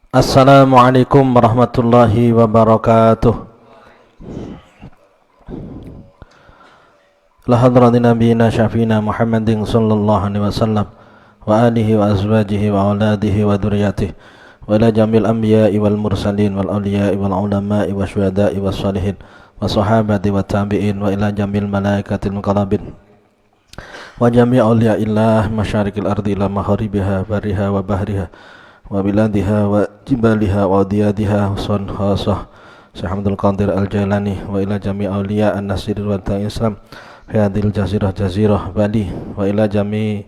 Assalamualaikum warahmatullahi wabarakatuh. La hadratin nabiyina syafina Muhammadin sallallahu alaihi wasallam wa alihi wa azwajihi wa auladihi wa dzurriyyatihi wa ila jamil anbiya'i wal mursalin wal awliya'i wal ulama'i wa syuhada'i was salihin wa sahabati wa tabi'in wa ila jamil malaikatil muqarrabin wa jami' awliya'illah masyarikil ardi ila magharibiha bariha wa bahriha wa biladiha wa jibaliha wa diyadiha son khasah Syekh Abdul Qadir Al-Jailani wa ila jami' awliya an-nasir wa ta'islam hadil jazirah Bali wa ila jami'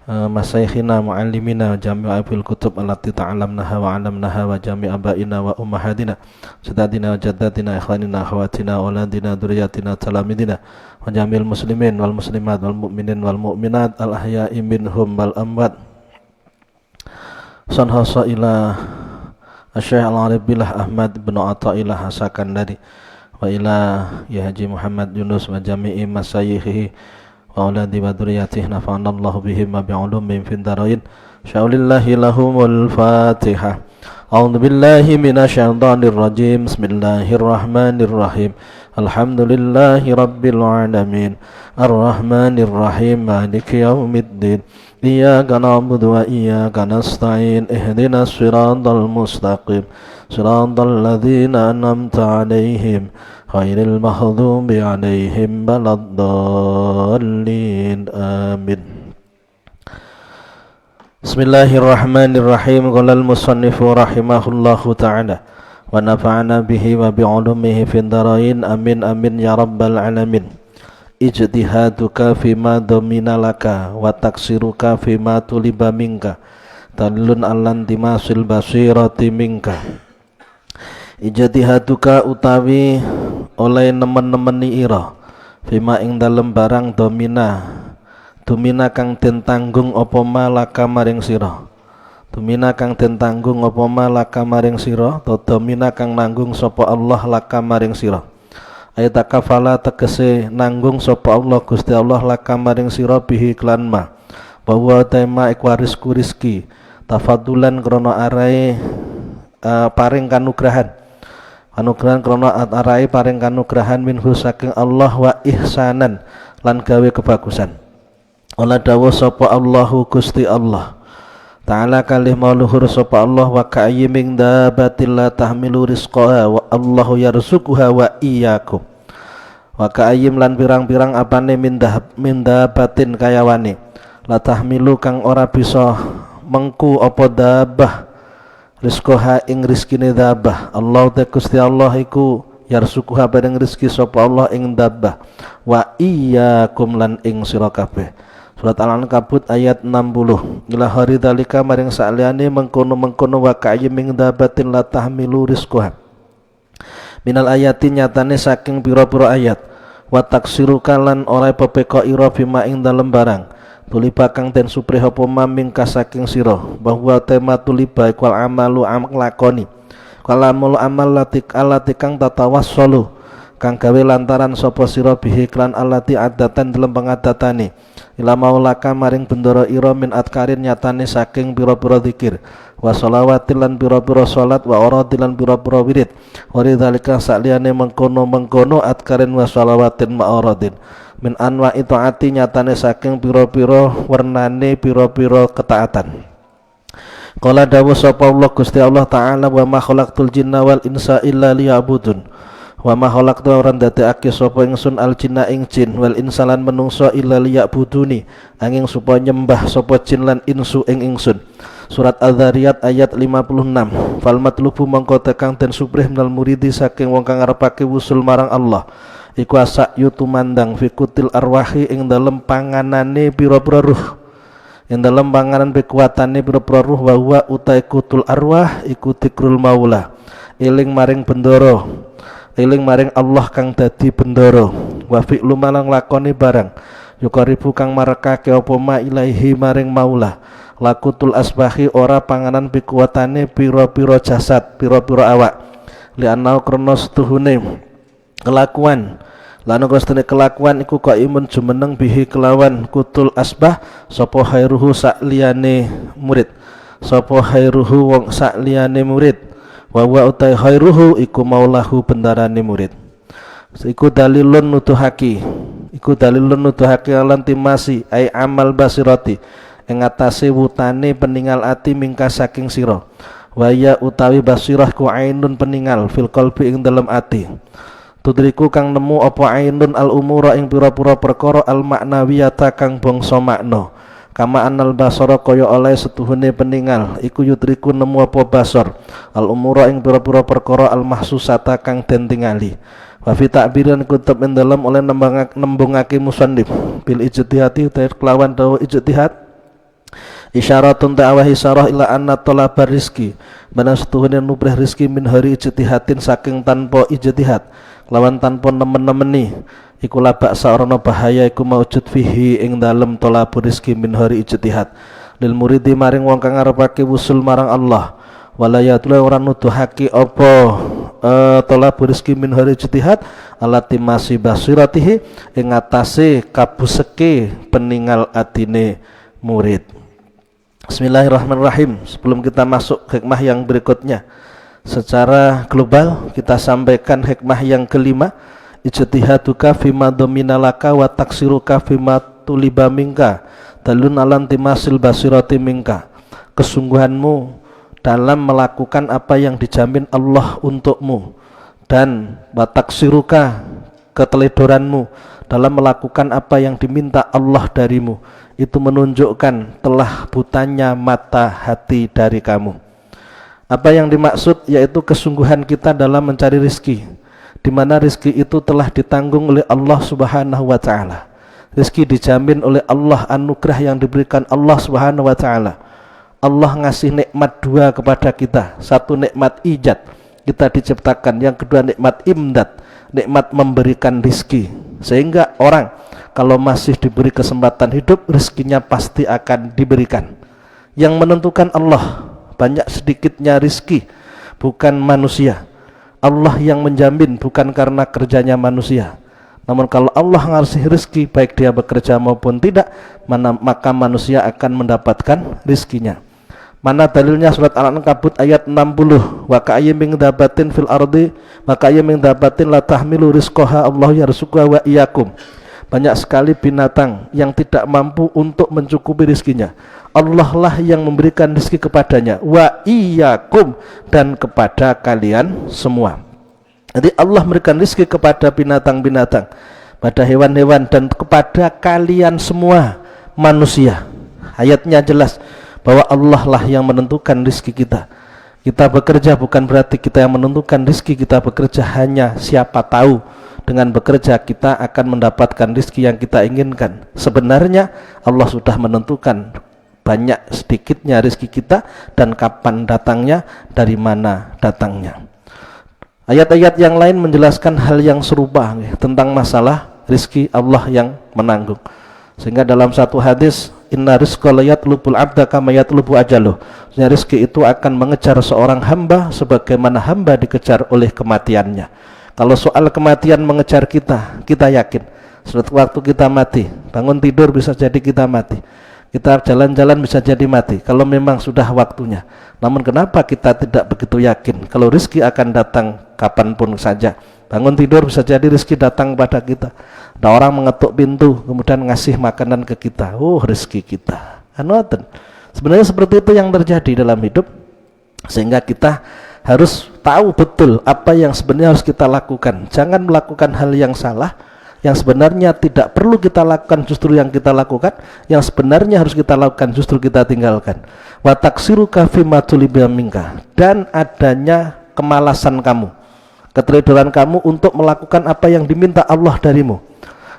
masaykhina muallimina jami' abil kutub allati ta'alamnaha wa 'alamnaha wa jami' abaina wa ummahatina sadadina wa jaddatina ikhwanina akhwatina auladina dzurriyyatina talamidina wa jami'il muslimin wal muslimat wal mu'minin wal mu'minat al ahya'i minhum wal amwat sanhasa ila Syekh Al-Arif Billah Ahmad bin Athaillah Sakandari wa ila ya Haji Muhammad Yunus wa jami'i masayikhihi wa auladi wa dzurriyyatihi nafa'anallahu bihim wa bi'ulumihim fid dharain syaulillahi lahumul fatihah. A'udzu billahi minasyaitonir rajim. Bismillahirrahmanirrahim. Alhamdulillahi rabbil alamin arrahmanir rahim maliki yaumiddin iyyaka na'budu wa iyyaka nasta'in ihdinas siratal mustaqim siratal ladzina an'amta 'alaihim ghairil maghdubi 'alaihim waladdallin amin. Bismillahirrahmanirrahim. Qala al-musannifu rahimahullahu ta'ala wa nafa'ana bihi wa bi'ulumihi fid dharain amin amin ya rabbal alamin. Ijtihaduka fima domina laka wa taksiruka fima tuliba minka talun allan timasil basirati minka. Ijtihaduka utawi oleh nemen-nemeni ira fima ing dalem barang domina kang den tanggung apa malaka maring sira dumina kang den tanggung apa malaka maring sira to domina kang nanggung sapa Allah laka maring sira ayat kafala tegese nanggung sapa Allah Gusti Allah laka maring sira bihi klan ma bahwa tema ikwarisku rizki tafadulan krana arae paring kanugrahan krana arae paring kanugrahan minhu saking Allah wa ihsanan lan gawe kebagusan. Ola dawuh sapa Allahu Gusti Allah Ta'ala kalih mauluhur sapa Allah wa ka'ayyim dabatil la tahmilu rizqaha wa Allahu yarzuquha wa iyyakum wa ka'ayyim lan pirang-pirang apane min dabatin kayawane la tahmilu kang ora bisa mengku apa dabah rizqaha ing rizkine dabah Allah te Gusti Allah iku yarzuquha bareng rezeki sapa Allah ing dabah wa iyyakum lan ing sira kabeh. Surat Al-Ankabut ayat 60. Ila hari dalika maring sa'liane mengkono-mengkono wa ka'ayyim dabatin la tahmilu rizqaha. Minal ayati nyatane saking pira-pira ayat. Wa taksiruka lan ora pepeka ira bima ing dalem barang. Tuliba kang den suprih apa maming saking sira. Bahwa tema tuliba iku amalu lakoni. Kalamul amal lati kang tatawassalu kang gawe lantaran sapa sira bihi klan allati adatan dalam pengadatane ila maulaka maring bendoro ira min adkarin nyatane saking pira-pira zikir wa shalawatil lan pira-pira salat wa aradil lan pira-pira wirid wari zalika sakliyane mengkono adkarin wa shalawatin ma aradin min anwa itaati nyatane saking pira-pira wernane pira-pira ketaatan. Qala dawuh sapa Allah Gusti Allah Ta'ala wa ma khalaqtul jinna wal insa illa liya'budun wa ma khalaqtu ora ndadekake sapa ingsun al jinna ing jin wal insalan menungso illa liya'buduni angin supaya nyembah sapa jin lan insu ing ingsun. Surat Adz-Dzariyat ayat 56. Fal matlubu mangko tekang den suprih minal muridi saking wong kang ngarepake wusul marang Allah iku asa'yu tumandang fikutil arwahi ing dalem panganane pira-pira ruh ing dalem panganan kekuatane pira-pira ruh wa huwa utai kutul arwah iku dzikrul maula eling maring bendoro eling maring Allah kang dadi bendoro wa fi'lu malang lakoni barang yukaribu kang marekake apa ma ilaihi maring maula lakutul asbahi ora panganan pikuatane pira-pira jasad pira-pira awak li anau kronos tuhune kelakuan lan kostene kelakuan iku qaimun jumeneng bihi kelawan kutul asbah sapa khairuhu sak liyane murid sapa khairuhu wong sakliyane murid, wa wa utai khairuhu iku maulahu bendarane murid. Iku dalilun nuduhaki alan timasi ai amal basirati ing atase wutane peningal ati mingka saking sira. Waya utawi basirah ku ainun peningal fil qalbi ing dalem ati. Tudriku kang nemu apa ainun al umura ing pira-pira perkara al maknawiyata kang bangsa makna. Kama anal basara kaya oleh setuhune peningal iku yutriku nemu apa basar al umura ing pira-pira perkara al mahsusata kang den tingali. Wa fi ta'biran kutub ing dalem oleh nembungake musannif bil ijtihadi kelawan dawa ijtihad isyaratun ta'awah isyarah ila anna talabar rizki mana setuhune nubrih rizki min hari ijtihadin saking tanpa ijtihad lawan tanpa nemen-nemeni iku labak saorana bahaya iku maujud fihi ing dalem talabur rizki min hari ijtihad lil muridi maring wong kang ngarepake wusul marang Allah wala yatula ora nuduhake apa talabur rizki min hari ijtihad alati masih basiratihi ing atase kabuseke peningal atine murid. Bismillahirrahmanirrahim. Sebelum kita masuk hikmah yang berikutnya, secara global kita sampaikan hikmah yang kelima, ijtihaduka fima dominalaka wa taksiruka fima tuliba minka dalun alam timasil basirati minka. Kesungguhanmu dalam melakukan apa yang dijamin Allah untukmu dan wa taksiruka keteledoranmu dalam melakukan apa yang diminta Allah darimu, itu menunjukkan telah butanya mata hati dari kamu. Apa yang dimaksud yaitu kesungguhan kita dalam mencari rizki, di mana rizki itu telah ditanggung oleh Allah Subhanahu wa ta'ala. Rizki dijamin oleh Allah, anugerah yang diberikan Allah Subhanahu wa ta'ala. Allah ngasih nikmat dua kepada kita. Satu nikmat ijad, kita diciptakan. Yang kedua nikmat imdad, nikmat memberikan rizki. Sehingga orang kalau masih diberi kesempatan hidup, rizkinya pasti akan diberikan. Yang menentukan Allah, banyak sedikitnya rizki, bukan manusia. Allah yang menjamin, bukan karena kerjanya manusia. Namun kalau Allah ngasih rizki, baik dia bekerja maupun tidak, maka manusia akan mendapatkan rizkinya. Mana dalilnya? Surat Al-Ankabut ayat 60. Wa ka'ayyim min dabatin fil ardi wa ka'ayyim min dabatin la tahmilu rizqaha Allah yarzuquha wa iyyakum. Banyak sekali binatang yang tidak mampu untuk mencukupi rizkinya. Allah lah yang memberikan rizki kepadanya. Wa iyyakum, dan kepada kalian semua. Jadi Allah memberikan rizki kepada binatang-binatang, pada hewan-hewan, dan kepada kalian semua manusia. Ayatnya jelas bahwa Allah lah yang menentukan rizki kita. Kita bekerja bukan berarti kita yang menentukan rizki. Kita bekerja hanya siapa tahu dengan bekerja kita akan mendapatkan rizki yang kita inginkan. Sebenarnya Allah sudah menentukan banyak sedikitnya rizki kita dan kapan datangnya, dari mana datangnya. Ayat-ayat yang lain menjelaskan hal yang serupa tentang masalah rizki Allah yang menanggung. Sehingga dalam satu hadis, inna rizqa la yatlubul abda kama yatlubu ajaluh. Rizki itu akan mengejar seorang hamba sebagaimana hamba dikejar oleh kematiannya. Kalau soal kematian mengejar kita, kita yakin suatu waktu kita mati. Bangun tidur bisa jadi kita mati. Kita jalan-jalan bisa jadi mati kalau memang sudah waktunya. Namun kenapa kita tidak begitu yakin kalau rizki akan datang kapanpun saja? Bangun tidur bisa jadi rizki datang pada kita. Ada orang mengetuk pintu kemudian ngasih makanan ke kita. Oh, rizki kita. Sebenarnya seperti itu yang terjadi dalam hidup. Sehingga kita harus tahu betul apa yang sebenarnya harus kita lakukan. Jangan melakukan hal yang salah, yang sebenarnya tidak perlu kita lakukan justru yang kita lakukan, yang sebenarnya harus kita lakukan justru kita tinggalkan. Wa taksiruka fima tuliba minka, dan adanya kemalasan kamu, keteledoran kamu untuk melakukan apa yang diminta Allah darimu.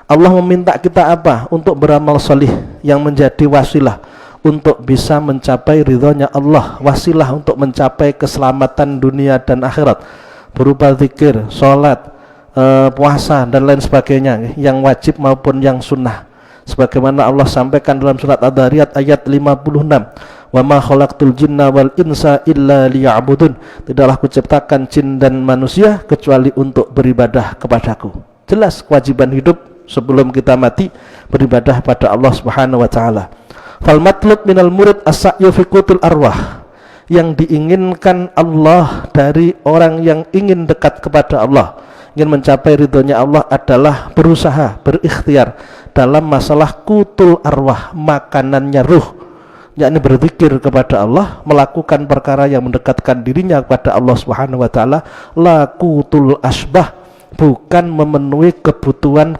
Allah meminta kita apa? Untuk beramal solih yang menjadi wasilah untuk bisa mencapai ridhonya Allah, wasilah untuk mencapai keselamatan dunia dan akhirat, berupa zikir, sholat, puasa dan lain sebagainya, yang wajib maupun yang sunnah. Sebagaimana Allah sampaikan dalam surat Ad-Dhariyat ayat 56, wa ma khalaqtul jinna wal insa illa liya'budun. Tidaklah kuciptakan jin dan manusia kecuali untuk beribadah kepadaku. Jelas kewajiban hidup sebelum kita mati beribadah pada Allah Subhanahu wa taala. Fal matlub minal murid as-sa'yu fi qutul arwah. Yang diinginkan Allah dari orang yang ingin dekat kepada Allah, ingin mencapai ridhonya Allah adalah berusaha, berikhtiar dalam masalah kutul arwah, makanannya ruh, yakni berzikir kepada Allah, melakukan perkara yang mendekatkan dirinya kepada Allah Subhanahu wa taala. La kutul asbah, bukan memenuhi kebutuhan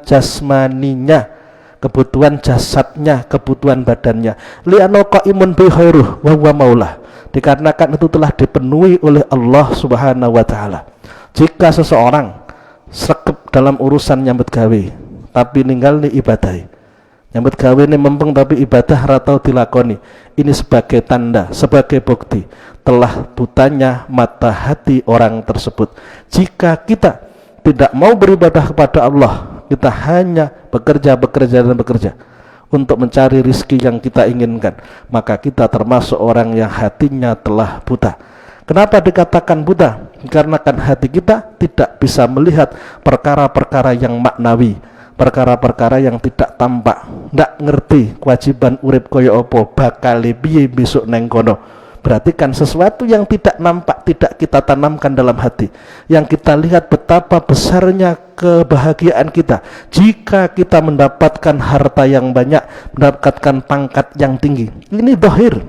jasmaninya, kebutuhan jasadnya, kebutuhan badannya. Li'anna qaimun bi khairuh wa huwa maulah, dikarenakan itu telah dipenuhi oleh Allah Subhanahu wa taala. Jika seseorang sregep dalam urusan nyambut gawe tapi ninggal ni ibadah, nyambut gawe ni mempeng tapi ibadah ratau dilakoni, ini sebagai tanda, sebagai bukti telah butanya mata hati orang tersebut. Jika kita tidak mau beribadah kepada Allah, kita hanya bekerja untuk mencari rizki yang kita inginkan, maka kita termasuk orang yang hatinya telah buta. Kenapa dikatakan buta? Karena kan hati kita tidak bisa melihat perkara-perkara yang maknawi, perkara-perkara yang tidak tampak, ndak ngerti kewajiban urip koyo opo, bakal piye besok neng kono. Berarti kan sesuatu yang tidak nampak, tidak kita tanamkan dalam hati. Yang kita lihat betapa besarnya kebahagiaan kita jika kita mendapatkan harta yang banyak, mendapatkan pangkat yang tinggi. Ini zahir.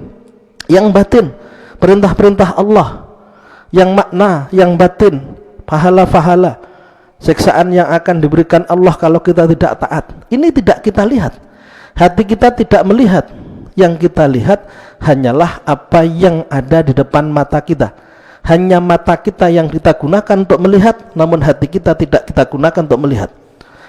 Yang batin, perintah-perintah Allah. Yang makna, yang batin, pahala-pahala, siksaan yang akan diberikan Allah kalau kita tidak taat. Ini tidak kita lihat. Hati kita tidak melihat. Yang kita lihat hanyalah apa yang ada di depan mata kita. Hanya mata kita yang kita gunakan untuk melihat, namun hati kita tidak kita gunakan untuk melihat.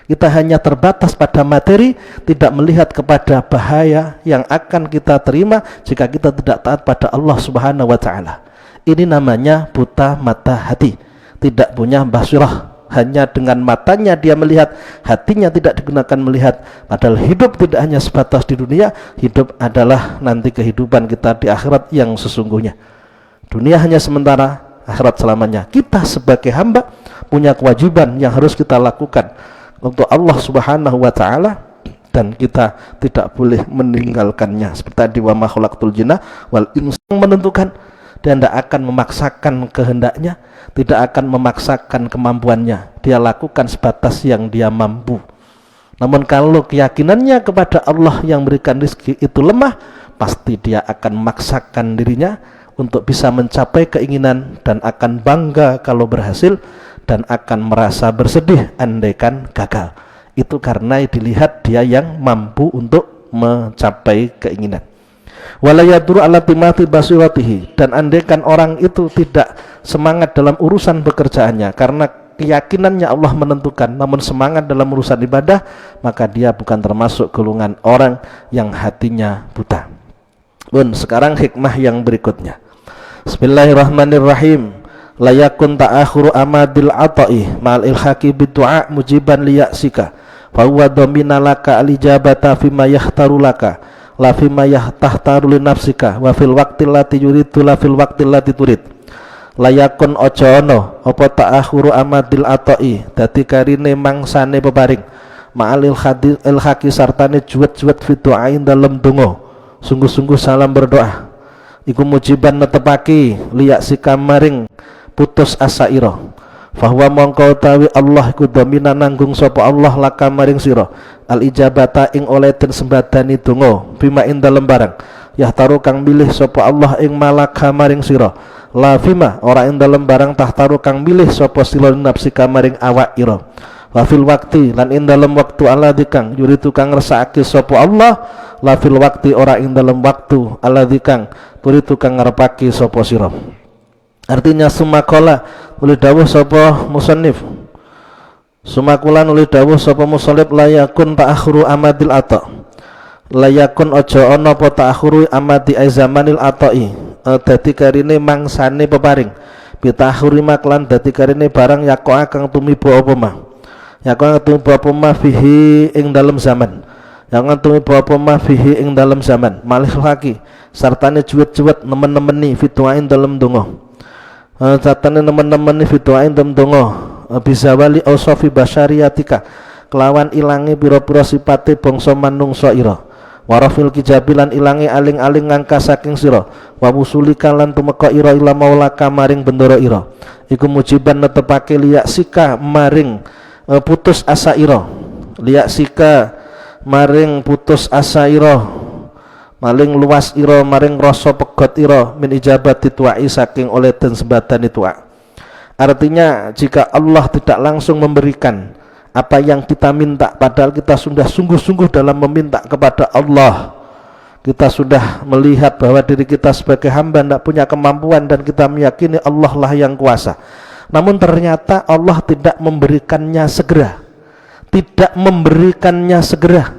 Kita hanya terbatas pada materi, tidak melihat kepada bahaya yang akan kita terima jika kita tidak taat pada Allah Subhanahu wa taala. Ini namanya buta mata hati, tidak punya basirah. Hanya dengan matanya dia melihat, hatinya tidak digunakan melihat. Padahal hidup tidak hanya sebatas di dunia, hidup adalah nanti kehidupan kita di akhirat yang sesungguhnya. Dunia hanya sementara, akhirat selamanya. Kita sebagai hamba punya kewajiban yang harus kita lakukan untuk Allah Subhanahu wa taala, dan kita tidak boleh meninggalkannya. Seperti tadi, wa ma khalaqtul jinna wal insa, menentukan, dan tidak akan memaksakan kehendaknya, tidak akan memaksakan kemampuannya. Dia lakukan sebatas yang dia mampu. Namun kalau keyakinannya kepada Allah yang berikan rezeki itu lemah, pasti dia akan memaksakan dirinya untuk bisa mencapai keinginan, dan akan bangga kalau berhasil, dan akan merasa bersedih andaikan gagal. Itu karena dilihat dia yang mampu untuk mencapai keinginan. Wala yadru ala timati basiratihi, dan andaikan orang itu tidak semangat dalam urusan pekerjaannya karena keyakinannya Allah menentukan, namun semangat dalam urusan ibadah, maka dia bukan termasuk golongan orang yang hatinya buta. Pun sekarang hikmah yang berikutnya. Bismillahirrahmanirrahim. La yakun ta'akhuru amadil ata'i ma'al ilhaqi biddu'a mujiban liyaksika fa huwa dhamina laka alijabata fima yahtaru laka la fima yahtahtaru li nafsika wa fil waqti allati yuridu la fil waqti allati turid. Layakun ojo ono apa ta'akhuru amadil ata'i, dadi karine mangsane peparing ma'al ilhaqi sartane juwet-juwet fi du'ain dalem donga, sungguh-sungguh salam berdoa, iku mujiban netepake liyak sikamaring putus asa ira. Fahuwa mongko utawi Allah iku dhamina nanggung sapa Allah laka maring sira al ijabata ing oleh den sembadani donga bima ing dalem barang yahtaru kang milih sapa Allah ing malaka maring sira la fima ora ing dalem barang tahtaru kang milih sapa sira nafsika maring awak ira wa fil waqti lan ing dalem waktu alladzi kang yuridu kang ngersakake sapa Allah la fil waqti ora ing dalem waktu alladzi kang yuridu kang ngarepake sapa sira. Artinya sumakola oleh dawuh sapa musannif, sumakulan oleh dawuh sapa musallib layakun ta'akhuru amadil ata, layakun ojo ono apa ta'akhuru amadi zamanil ata'i, dadi karine mangsane peparing bitahuri maklan dadi karine barang yakoa kang tumiba apa mah, yakoa kang tumiba apa mah fihi ing dalem zaman, yang tumiba apa mah fihi ing dalem zaman malih laki sartane juwet-juwet nemen-nemeni fituain dalem donga, catane nemen-nemen fituain dem donga bisa wali ausofi basyariatika kelawan ilangi pira-pira sipate bangsa manungsa ira warafil kijabilan ilangi aling-aling ngangka saking sira wa musulika lan tumeka ira ila maulaka maring bendoro ira iku mujiban netepake liyak sika maring putus asa ira liyak sika maring putus asa ira maling luas ira maring rasa pegot ira min ijabati tuai saking oleh den sembadani tu'a. Artinya jika Allah tidak langsung memberikan apa yang kita minta, padahal kita sudah sungguh-sungguh dalam meminta kepada Allah, kita sudah melihat bahwa diri kita sebagai hamba tidak punya kemampuan dan kita meyakini Allah lah yang kuasa, namun ternyata Allah tidak memberikannya segera,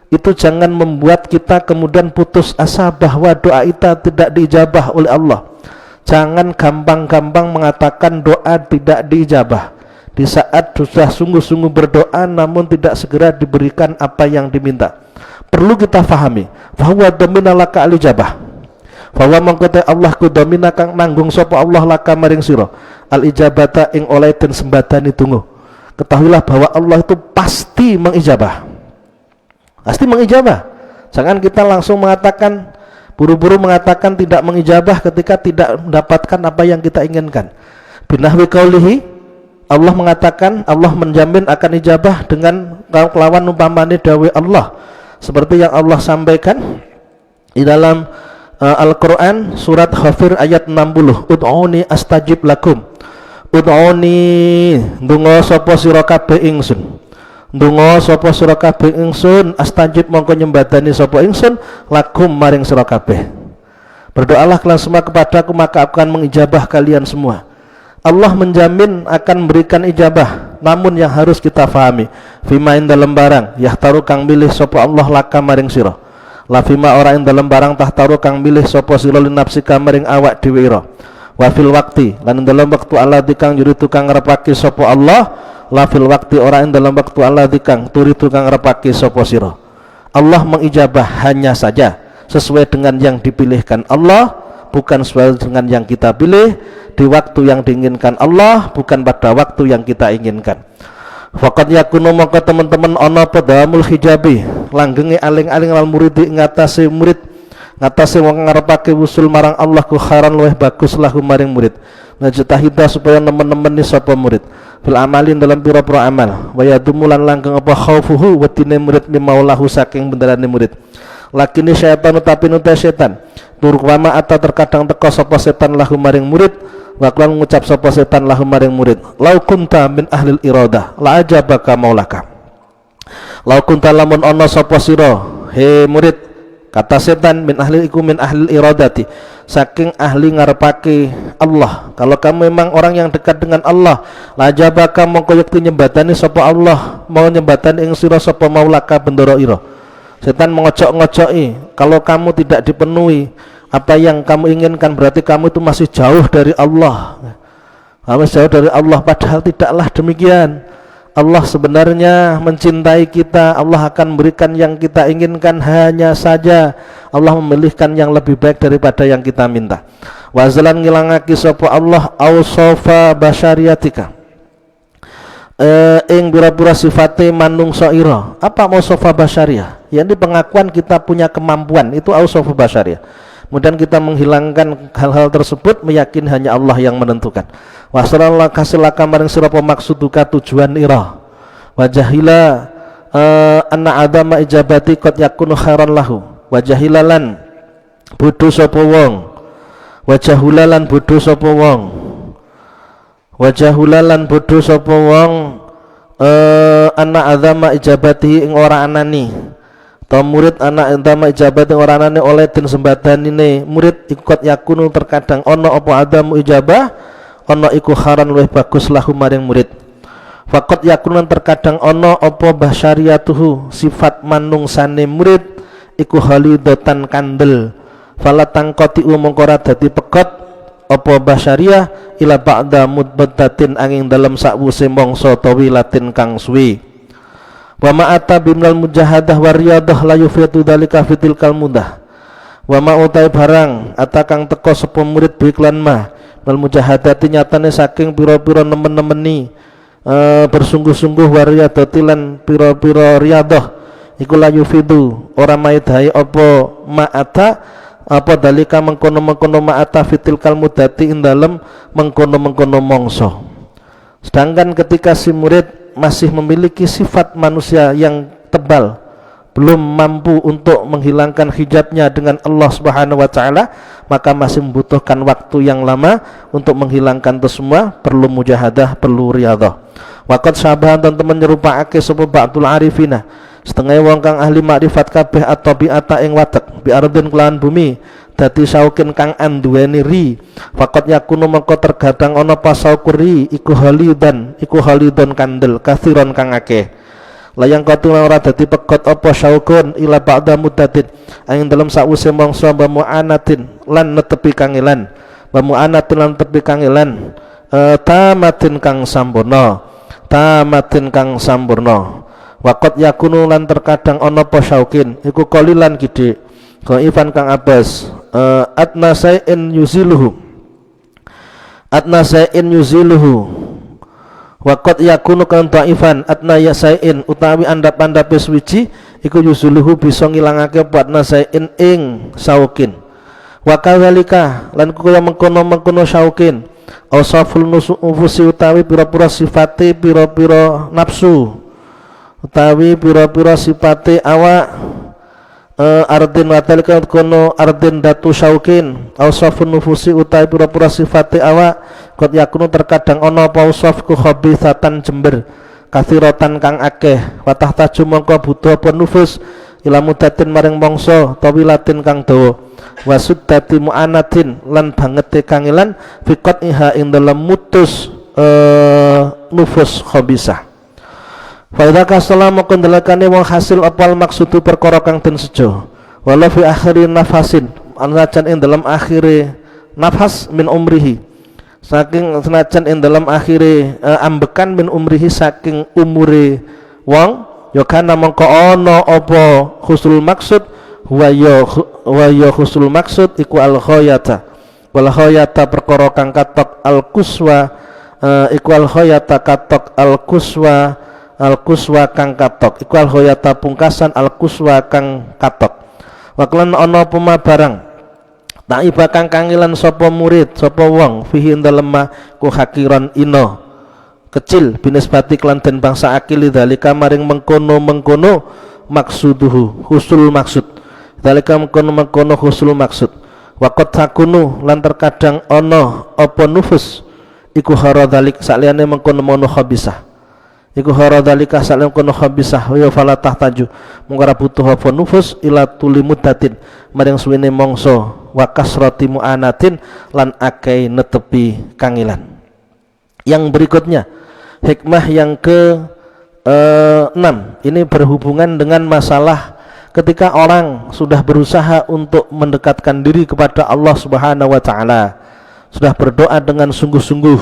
itu jangan membuat kita kemudian putus asa bahwa doa kita tidak diijabah oleh Allah. Jangan gampang-gampang mengatakan doa tidak diijabah di saat sudah sungguh-sungguh berdoa namun tidak segera diberikan apa yang diminta. Perlu kita fahami bahwa domina laka al-ijabah, bahwa mengkote Allah ku domina kang nanggung sapa Allah laka maring sira al-ijabata ing oleh den sembadani tunggu. Ketahuilah bahwa Allah itu pasti mengijabah, Jangan kita langsung mengatakan, buru-buru mengatakan tidak mengijabah ketika tidak mendapatkan apa yang kita inginkan. Binahwi qaulihi, Allah mengatakan, Allah menjamin akan ijabah dengan kelawan umpamane dawe Allah, seperti yang Allah sampaikan di dalam Al-Quran surat Ghafir ayat 60, ud'uni astajib lakum, ud'uni ndonga sapa sira kabeh ingsun, ndonga sapa sira kabeh ingsun, astajib mongko nyembadani sapa ingsun lakum maring sira kabeh. Berdoalah kalian semua kepadaku maka akan mengijabah kalian semua. Allah menjamin akan memberikan ijabah, namun yang harus kita fahami fima ing dalam barang yahtaru kang milih sapa Allah laka maring sira, la fima ora ing dalam barang tahtaru kang milih sapa sira linapsika maring awak dhewe ira, wa fil waqti lan dalam waktu Allah dikang yuridu kang ngarepake sapa Allah, la fil waqti ora ing dalam waktu Allah dikang turidu kang ngarepake sapa sira. Allah mengijabah hanya saja sesuai dengan yang dipilihkan Allah, bukan sesuai dengan yang kita pilih, di waktu yang diinginkan Allah, bukan pada waktu yang kita inginkan. Faqad yakunu maka teman-teman ana padamul hijabi langgenge aling-aling al muridi ngatasi murid, ngatasi wong ngarepake wusul marang Allah ku kharan luweh bagus lahu maring murid, najtahida supaya nemen-nemeni sapa murid fil amalin dalam pira-pira amal, wa yadumulan langgeng apa khaufuhu wedine murid mimaulahu saking bendarane murid. Lakini syaitan utapi nuta syaitan turqama atau terkadang teko sapa setan lahu maring murid, waklan mengucap sapa setan lahu maring murid, lau kunta min ahlil iradah la ajabaka maulaka, lau kunta lamun ana sapa sira he murid, kata setan min ahlil iku min ahlil iradati saking ahli ngarepake Allah, kalau kamu memang orang yang dekat dengan Allah, la ajabaka mongko yekti nyembadani sapa Allah, mau nyembadani ing sira sapa maulaka bendoro ira. Setan mengocok-ngocoki, kalau kamu tidak dipenuhi apa yang kamu inginkan berarti kamu itu masih jauh dari Allah, kamu jauh dari Allah, padahal tidaklah demikian. Allah sebenarnya mencintai kita, Allah akan memberikan yang kita inginkan, hanya saja Allah memilihkan yang lebih baik daripada yang kita minta. Wazalan ngilangaki sapa Allah ausofa basyariatika ing pira-pira sifate manungsa ira. Apa ausofa basyariah? Yakni pengakuan kita punya kemampuan, itu ausofa basyariah. Kemudian kita menghilangkan hal-hal tersebut, meyakini hanya Allah yang menentukan. Wasallallahu kasilaka maring sira maksuduka tujuan ira. Wajahila anna adama ijabati qad yakunu khairan lahu. Wajahilalan bodho sapa wong. Wajahulalan bodho sapa wong. Wajahulalan bodho sapa wong anna adama ijabati ing ora anani. Ta murid anak entama ijabat ing ora anane oleh den sembadanine murid ikut yakunu terkadang ono apa adamu ijabah, ono iku kharan luwih bagus lahu maring murid. Faqat yakunu terkadang ono apa basyariatuhu sifat manungsane murid iku halidatan kandel, fala tangqati mongko ora dadi pekot apa basyariah ila ba'da mudbatatin angin dalam sakwuse mangsa tawilatin kang suwi. Wa ma ata bimlal mujahadah wa riyadah la yufitu dzalika fitil kalmudah. Wa ma utai barang ata kang teko sapa murid biklan mah wal mujahadati nyatane saking pira-pira nemen-nemeni bersungguh-sungguh wa riyadati lan pira-pira riyadah iku la yufidu ora maidhai apa ma'ata apa dalika mengkono-mengkono ma'ata fitil kalmudati ing dalem mengkono-mengkono mongso. Sedangkan ketika si murid masih memiliki sifat manusia yang tebal, belum mampu untuk menghilangkan hijabnya dengan Allah Subhanahu wa taala, maka masih membutuhkan waktu yang lama untuk menghilangkan itu semua, perlu mujahadah, perlu riyadhah. Waqad syabahan teman-teman nyerupaake sapa ba'dul arifina, setengah wong kang ahli makrifat kabeh atau bi'ata ing watek bi ardin kelawan bumi dadi saukin kang anduweni ri. Faqat yakunu mengko tergadang ana pasaukuri iku halidon kandel kathiron kang akeh. Layang katuna ora dadi pegot apa syaukun ila ba'da muddatin ing dalem sawise mangsa mu'anatin lan netepi kangelan lan tepi kangelan tamatin kang sampurna waqat yakunu lan terkadang ana apa syaukin iku qalilan gede dhaifan kang abas adna sa'in yuziluhu waqat yakunu kan dhaifan adna yasain utawi andap-andape suci iku yuzuluhu bisa ngilangake buatna sain ing saukin. Wa kadzalika lan kaya mengkono syaukin ausaful nufusi utawi pira-pira sifate pira-pira nafsu utawi pira-pira sifate awak ardin watalika kono ardin datu syaukin ausafun nufusi utawi pira-pira sifate awak qad yakunu terkadang ana apa usaf ku khabithatan jember kathiratan kang akeh wa tahtaju mongko butuh apa nufus ila mudatin maring mangsa tawilatin kang dawa wasuddati mu'anatin lan bangete kangelan fiqat iha ing dalam mutus nufus khabisah. Fa idza kasallama kendalakane wong hasil apal maksudu perkara kang den sejo wala fi akhiri nafasin anajan ing dalam akhire nafas min umrihi saking senajan ing dalam akhire ambekan min umrihi saking umure wong ya kana mongko ana apa husnul maksud wa ya husnul maksud iku al khayata wal khayata perkara kang katok al kuswa iku al khayata katok al kuswa kang katok iku al khayata pungkasan al kuswa kang katok waklan ana pema barang Na'iba kang kangilan sapa murid sapa wong fihi dalem ku hakiran ino kecil binisbati klan den bangsa akil dalika maring mengkono maksuduhu husul maksud dalika mengkono husul maksud waqat takunu lan terkadang ana apa nufus iku haradalik saliyane mengkono khabisah iku haradalika saliyane mengkono khabisah ya fala tahtaju mungkara butuh apa nufus ila tuli muddatin maring suwene mangsa wa kasrati mu'anatin lan akai netepi kangilan. Yang berikutnya hikmah yang ke-6 ini berhubungan dengan masalah ketika orang sudah berusaha untuk mendekatkan diri kepada Allah Subhanahu wa taala, sudah berdoa dengan sungguh-sungguh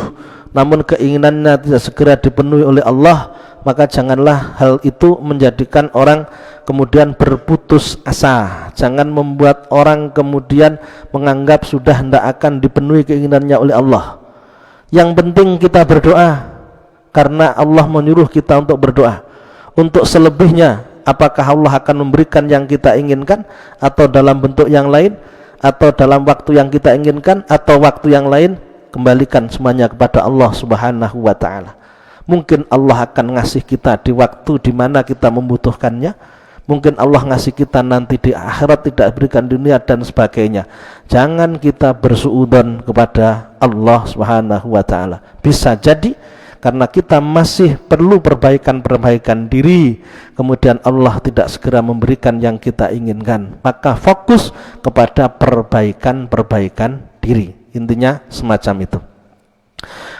namun keinginannya tidak segera dipenuhi oleh Allah, maka janganlah hal itu menjadikan orang kemudian berputus asa. Jangan membuat orang kemudian menganggap sudah tidak akan dipenuhi keinginannya oleh Allah. Yang penting kita berdoa karena Allah menyuruh kita untuk berdoa. Untuk selebihnya apakah Allah akan memberikan yang kita inginkan atau dalam bentuk yang lain atau dalam waktu yang kita inginkan atau waktu yang lain, kembalikan semuanya kepada Allah Subhanahu wa taala. Mungkin Allah akan ngasih kita di waktu di mana kita membutuhkannya. Mungkin Allah ngasih kita nanti di akhirat, tidak berikan dunia dan sebagainya. Jangan kita bersuudzon kepada Allah Subhanahu wa taala. Bisa jadi karena kita masih perlu perbaikan diri, kemudian Allah tidak segera memberikan yang kita inginkan. Maka fokus kepada perbaikan diri. Intinya semacam itu.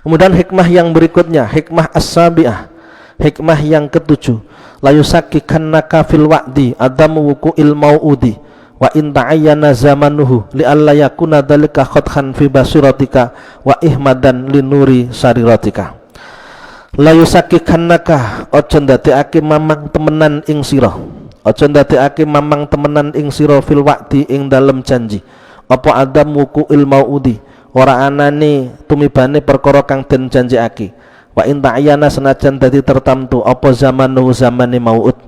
Kemudian hikmah yang berikutnya, hikmah as-sabi'ah, hikmah yang ke-7, la yusakkikannaka fil wa'di adamu wuqu'il mau'udi wa in ta'ayyana zamanuhu li alla yakuna dzalika khathan fi basiratika wa ihmadan linuri sariratika. La yusakkikannaka ojo ndadekake mamang temenan ing sira, ojo ndadekake mamang temenan ing sira fil wa'di ing dalem janji. Apa adam wuqu'il mau'udi ora anane tumibane perkara kang den janjekake. Wa in ta'ayyana senajan dadi tertamtu apa zamanuhu zamane mau'ud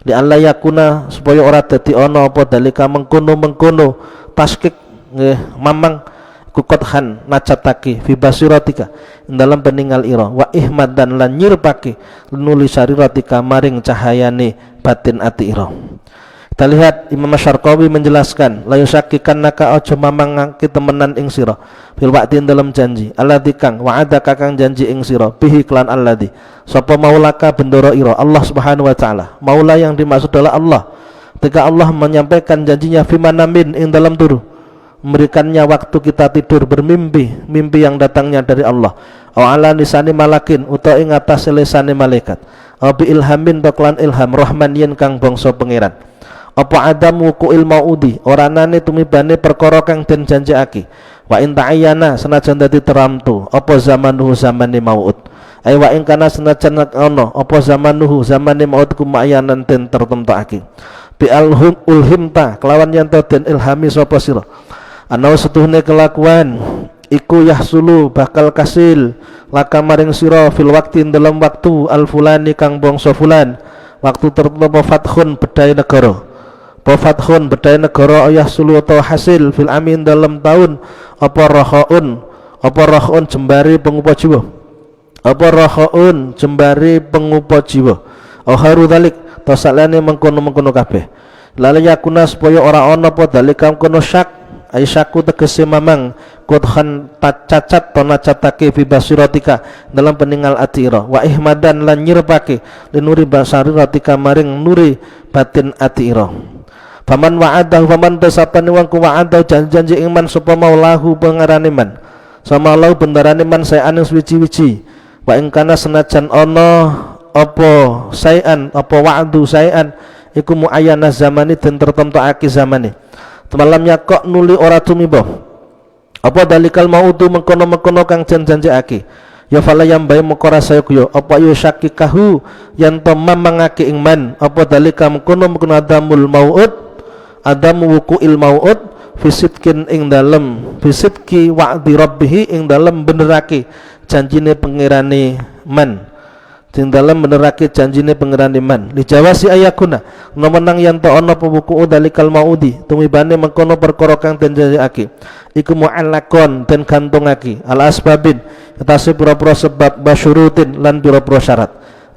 Li alla yakuna supaya ora dadi ana apa dalika mengkono taskik nggih mamang kukothan nacatake fi basiratika dalam peningal ira wa ihmad dan lan nyirpake nuli sariratika maring cahayane batin ati ira. Kita lihat Imam Syarqawi menjelaskan la yusakkikannaka aja mamang temenan ing sira fil waqti dalam janji alladzi kang wa'adaka kang janji ing sira bihi klan alladzi sapa maulaka bendoro ira Allah Subhanahu wa taala. Maula yang dimaksud adalah Allah. Ketika Allah menyampaikan janjinya fi manamin ing dalam turu, memberikannya waktu kita tidur bermimpi, mimpi yang datangnya dari Allah. Aw ala lisani malakin utawa ing atas lisane malaikat. Aw bi ilhamin baklan ilham rahmaniyin kang bangsa pangeran. Apa adamu ku ilmaudi oranane tumibane perkara kang den janjiake. Wa in ta'ayyana senajan dadi teramtu apa zamanuhu zamane maut. Ai wa in kana senajan ana apa zamanuhu zamane maut ku ma'yanan den tertentuake. Bi ulhimta kelawan yen den ilhami sapa sira. Ana setuhne kelakuan iku yahsulu bakal kasil laka maring sira fil waqti dalam waktu al fulani kang bangsa fulan waktu tertentu fathun bedai negara. Fathun bedai negara yahsulu atau hasil fil amin dalam tahun apa rahaun jembari pengupa jiwa apa rahaun jembari pengupa jiwa haru dalik tasalane mengkono kabeh lalu yakuna supaya ora ana apa dalika kono syak aisyaku tegese mamang kuthan cacat tona catake fi basiratika dalam peninggal atira wa ihmadan lan nyirpake linuri basaratika maring nuri batin atira. Faman wa'adahu faman tasapani wang ku wa'adahu janji iman sapa maulahu pangarane man sama lau bendarane man sayan suci-suci wa ing kana senajan ana apa sayan apa wa'du sayan iku muayyana zamani den tertentuake zamane malam yakok nuli ora tumiba apa dalikal mautu mengkono kang janjiake ya fala yang bae mekora saya kuyo apa yo syakikahu yang to mamangake ing man apa dalika mengkono adamul maut adamu wuku'il maut fisitkin ing dalem fisitki wa'di rabbihi ing dalem benerake janjine pengirane man ing dalem benerake janjine pengirane man li jawasi ayakuna menang yang ta ana apa wuku'u dalikal maudi tumibane mengkono perkara kang den janjiake iku mu'allaqon den gantungake al asbabin atase pira-pira sebab basyurutin lan pira-pira syarat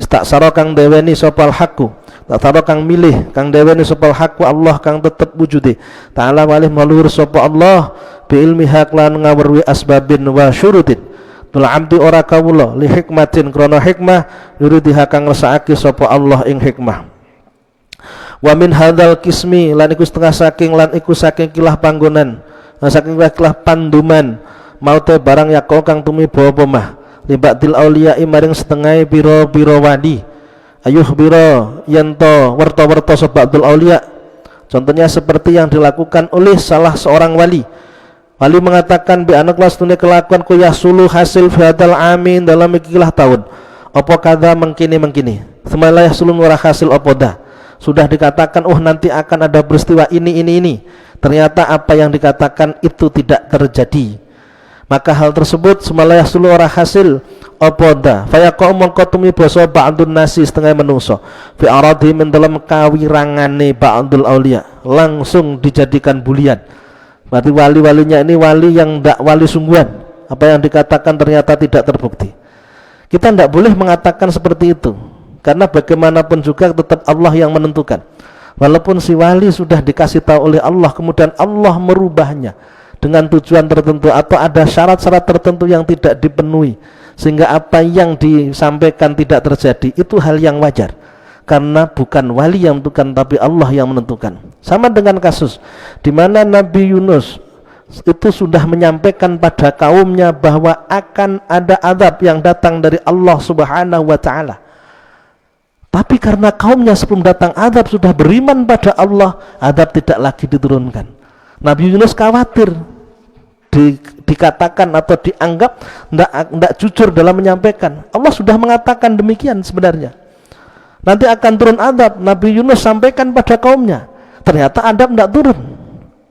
tak saro kang deweni sopal hakku tak saro kang milih kang deweni sopal hakku Allah kang tetep wujude ta'ala walih maluhur sopa Allah bi ilmi hak lan ngawurwi asbabin wa syurutin tul amdi ora kawula li hikmatin krana hikmah yuridiha kang ngersakake sopa Allah ing hikmah. Wa min hadzal kismi lan iku setengah saking lan iku saking kilah panggonan saking kilah panduman maute barang yakol kang tumiba apa mah libadil auliya'i maring setengah biro wali ayuh biro yanto werto sebabdul auliya contohnya seperti yang dilakukan oleh salah seorang wali mengatakan bi anak kelas dunia kelakuan ku yasulu hasil fihadal amin dalam ikilah tahun apa kada mengkini semalah yasulu ngurah hasil opoda sudah dikatakan nanti akan ada peristiwa ini ternyata apa yang dikatakan itu tidak terjadi. Maka hal tersebut semalayah sulu ora hasil opoda fayaqau mongko tumi basa ba'dun nasi setengah menungso fi aradi min dalam kawirangane ba'dul aulia langsung dijadikan bulian. Berarti wali-walinya ini wali yang tidak wali sungguhan, apa yang dikatakan ternyata tidak terbukti. Kita tidak boleh mengatakan seperti itu karena bagaimanapun juga tetap Allah yang menentukan. Walaupun si wali sudah dikasih tahu oleh Allah kemudian Allah merubahnya dengan tujuan tertentu atau ada syarat-syarat tertentu yang tidak dipenuhi sehingga apa yang disampaikan tidak terjadi, itu hal yang wajar karena bukan wali yang menentukan tapi Allah yang menentukan. Sama dengan kasus di mana Nabi Yunus itu sudah menyampaikan pada kaumnya bahwa akan ada azab yang datang dari Allah Subhanahu wa taala, tapi karena kaumnya sebelum datang azab sudah beriman pada Allah, azab tidak lagi diturunkan. Nabi Yunus khawatir dikatakan atau dianggap tidak jujur dalam menyampaikan. Allah sudah mengatakan demikian sebenarnya. Nanti akan turun adab. Nabi Yunus sampaikan pada kaumnya. Ternyata adab tidak turun.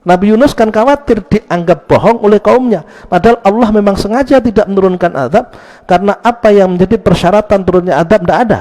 Nabi Yunus kan khawatir dianggap bohong oleh kaumnya. Padahal Allah memang sengaja tidak menurunkan adab karena apa yang menjadi persyaratan turunnya adab tidak ada.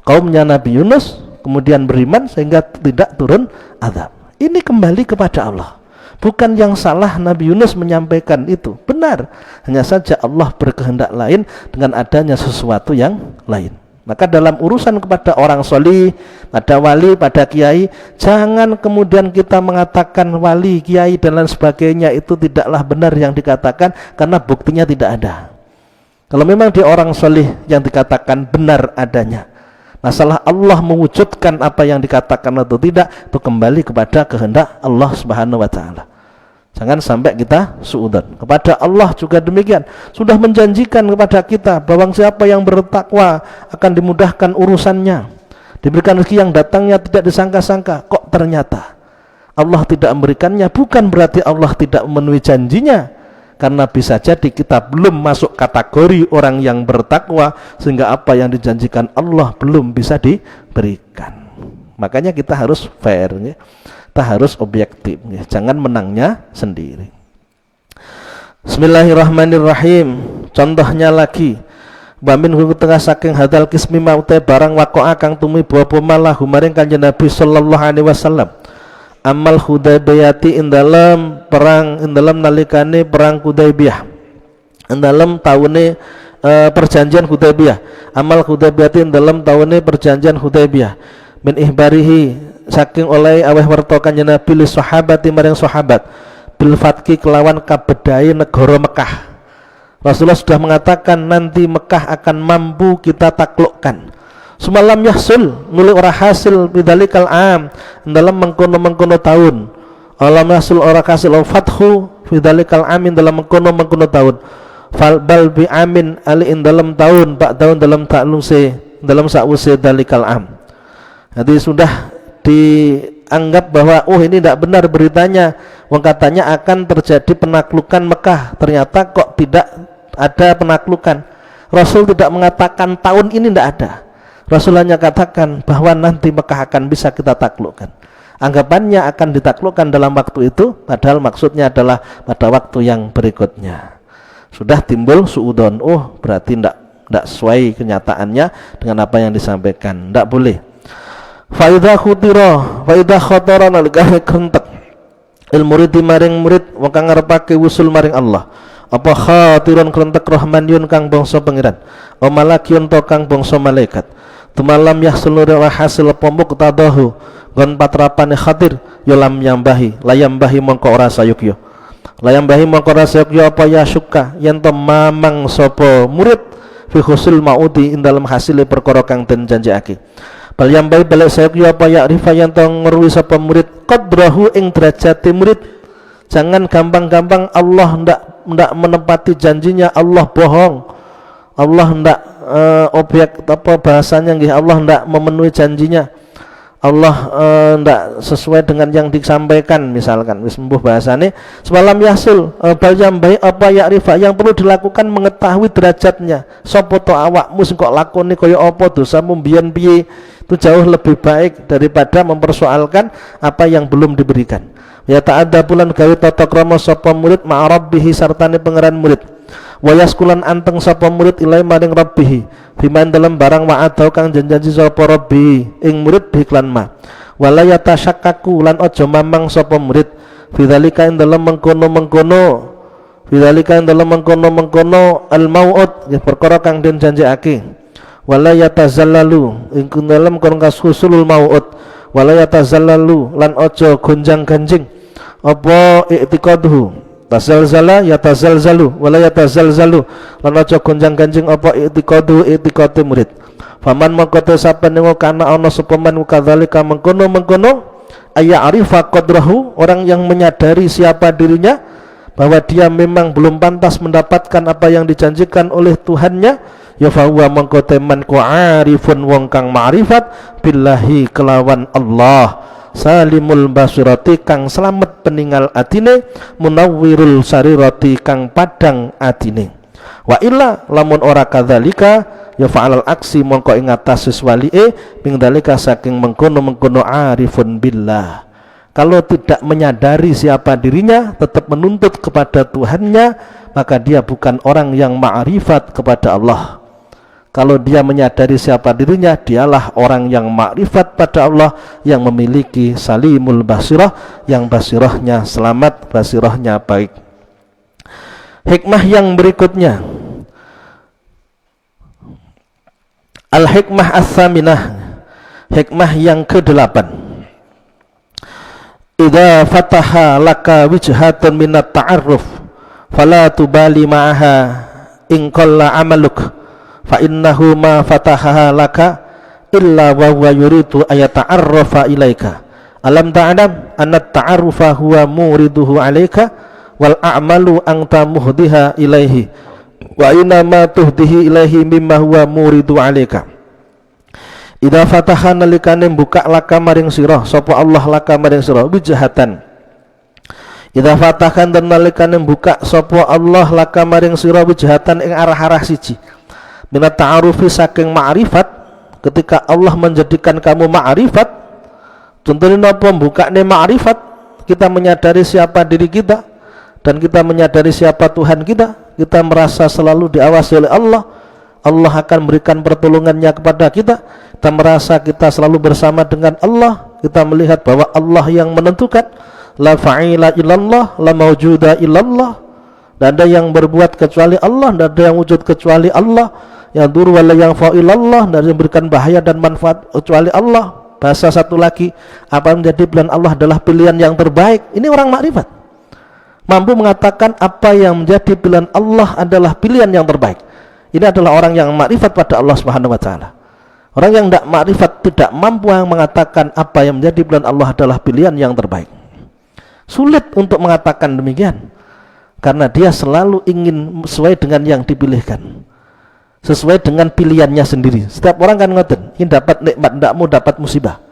Kaumnya Nabi Yunus kemudian beriman sehingga tidak turun azab. Ini kembali kepada Allah. Bukan yang salah Nabi Yunus menyampaikan itu, benar. Hanya saja Allah berkehendak lain dengan adanya sesuatu yang lain. Maka dalam urusan kepada orang solih, pada wali, pada kiai, jangan kemudian kita mengatakan wali, kiai dan lain sebagainya itu tidaklah benar yang dikatakan karena buktinya tidak ada. Kalau memang dia orang solih yang dikatakan benar adanya, masalah Allah mewujudkan apa yang dikatakan atau tidak, itu kembali kepada kehendak Allah Subhanahu wa Ta'ala. Jangan sampai kita suudzon. Kepada Allah juga demikian. Sudah menjanjikan kepada kita bahwa siapa yang bertakwa akan dimudahkan urusannya, diberikan rezeki yang datangnya tidak disangka-sangka. Kok ternyata Allah tidak memberikannya? Bukan berarti Allah tidak memenuhi janjinya, karena bisa jadi kita belum masuk kategori orang yang bertakwa sehingga apa yang dijanjikan Allah belum bisa diberikan. Makanya kita harus fair, ya. Kita harus objektif, ya. Jangan menangnya sendiri. Bismillahirrahmanirrahim. Contohnya lagi, bamin hukum tengah saking hadal kismi maute barang wakoa kang tumi bawa malah humaring kanjeng Nabi sallallahu alaihi wasallam. Amal Hudaybiyati in dalam perang, in dalam nalikane perang Hudaybiyah, in dalam tahunnya perjanjian Hudaybiyah. Amal Hudaybiyati in dalam tahunnya perjanjian Hudaybiyah. Min ihbarihi saking oleh aweh werto kanjeng Nabi li sahabati maring sahabat bil fatki kelawan kabedai negara Mekah. Rasulullah sudah mengatakan nanti Mekah akan mampu kita taklukkan. Semalam yahsul nuli ora hasil bidzalikal am dalam mengkono tahun. Alam yahsul ora hasil fathu bidzalikal amin dalam mengkono tahun. Fal bal bi amin ali in dalam tahun pak tahun dalam takluse dalam sause dalikal am. Jadi sudah dianggap bahwa ini tidak benar beritanya. Wong katanya akan terjadi penaklukan Mekah, ternyata kok tidak ada penaklukan. Rasul tidak mengatakan tahun ini tidak ada. Rasul hanya katakan bahwa nanti Mekah akan bisa kita taklukkan. Anggapannya akan ditaklukkan dalam waktu itu, padahal maksudnya adalah pada waktu yang berikutnya. Sudah timbul suudon, berarti tidak sesuai kenyataannya dengan apa yang disampaikan, tidak boleh. Faidah khutira, faidah khotara nalikane kentek ilmuridi maring murid wong kang ngarepake wusul maring Allah. Apa khatirun kentek rahmaniyun kang bangsa pangeran, o malakyun to kang bangsa malaikat. Tumalam yahsul wa hasil pomuk tadahu gon patrapane khatir ya lam yambahi layambahi mongko ora sayukya. Layambahi mongko ora sayukya apa ya syukka yen to mamang sapa murid fi husul maudi ing dalam hasile perkara kang den janjekake. Bal yang baik balik saya apa ya rifa yang tahu ngerui sapa murid qadrahu ing derajati murid. Jangan gampang-gampang Allah ndak menepati janjinya, Allah bohong. Allah ndak objek apa bahasanya nggih, Allah ndak memenuhi janjinya. Allah ndak sesuai dengan yang disampaikan, misalkan wis mbuh bahasane semalam yasul bal yang baik apa ya rifa yang perlu dilakukan mengetahui derajatnya. Sapa to awakmu sing kok lakoni kaya apa dosamu mbiyen piye. Itu jauh lebih baik daripada mempersoalkan apa yang belum diberikan. Ya ta'adda bulan gawe tata krama sapa murid ma rabbihi sartane pangeran murid. Wa yaskulan anteng sapa murid ilai maring rabbihi biman dalam barang wa'adau kang janji sapa rabbi ing murid biklan ma. Wala yatasyakkaku lan aja mamang sapa murid bidzalika ing dalam mengkono-mengkono bidzalika ing dalam mengkono-mengkono al mau'ud ya perkara kang den janjekake. Wala yatazallalu ing dalam kon kasusul mau'ud wala yatazallalu lan aja gonjang-ganjing apa i'tiqaduhu tazalzala yatazalzalu wala yatazalzalu lan aja gonjang-ganjing apa i'tiqadu i'tiqate murid. Faman mongko sapa ning kana ana sapa man kadzalika mengkono-mengkono ayarifa qadrahu, orang yang menyadari siapa dirinya bahwa dia memang belum pantas mendapatkan apa yang dijanjikan oleh Tuhannya. Ya fahuwa mongko teman ku arifun wong kang ma'rifat billahi kelawan Allah, salimul basirati kang selamat peninggal atine, munawwirul sarirati kang padang atine. Wa illa lamun ora kadzalika ya fa'alal aksi mongko ing atas siswalie ping dalika saking mengkono-mengkono arifun billah. Kalau tidak menyadari siapa dirinya, tetap menuntut kepada Tuhannya, maka dia bukan orang yang ma'rifat kepada Allah. Kalau dia menyadari siapa dirinya, dialah orang yang makrifat pada Allah, yang memiliki salimul basirah, yang basirahnya selamat, basirahnya baik. Hikmah yang berikutnya, al-hikmah as-saminah, hikmah yang ke-8. Idza fataha laka wijhatun minat ta'arruf fala tubali ma'aha in qalla amaluk fa innahu ma fatahaha laka illa wa huwa yuridu ayata'arrafa ilaika. Alam ta'lam anna ta'arrufa huwa muriduhu alaika wal a'malu anta muhdiha ilaihi wa inna ma tuhdihi ilaihi mimma huwa muridu alaika. Idza fataha nalikane buka laka maring sira sapa Allah laka maring sira wijhatan. Idza fatahan dan nalikane buka sapa Allah laka maring sira wijhatan ing arah-arah siji. Minat ta'arufi saking ma'rifat, ketika Allah menjadikan kamu ma'rifat, contohnya napa bukane ma'rifat, kita menyadari siapa diri kita dan kita menyadari siapa Tuhan kita, kita merasa selalu diawasi oleh Allah. Allah akan memberikan pertolongannya kepada kita. Kita merasa kita selalu bersama dengan Allah. Kita melihat bahwa Allah yang menentukan. La fa'ila illallah, la mawjuda illallah. Tidak ada yang berbuat kecuali Allah, tidak ada yang wujud kecuali Allah. Yang dur wala yang fa'ilallah, tidak ada yang memberikan bahaya dan manfaat kecuali Allah. Bahasa satu lagi, apa yang menjadi pilihan Allah adalah pilihan yang terbaik. Ini orang makrifat, mampu mengatakan apa yang menjadi pilihan Allah adalah pilihan yang terbaik. Ini adalah orang yang makrifat pada Allah Subhanahu wa taala. Orang yang tidak makrifat tidak mampu mengatakan apa yang menjadi pilihan Allah adalah pilihan yang terbaik. Sulit untuk mengatakan demikian, karena dia selalu ingin sesuai dengan yang dipilihkan, sesuai dengan pilihannya sendiri. Setiap orang kan ngoten, ini dapat nikmat, tidak mau dapat musibah.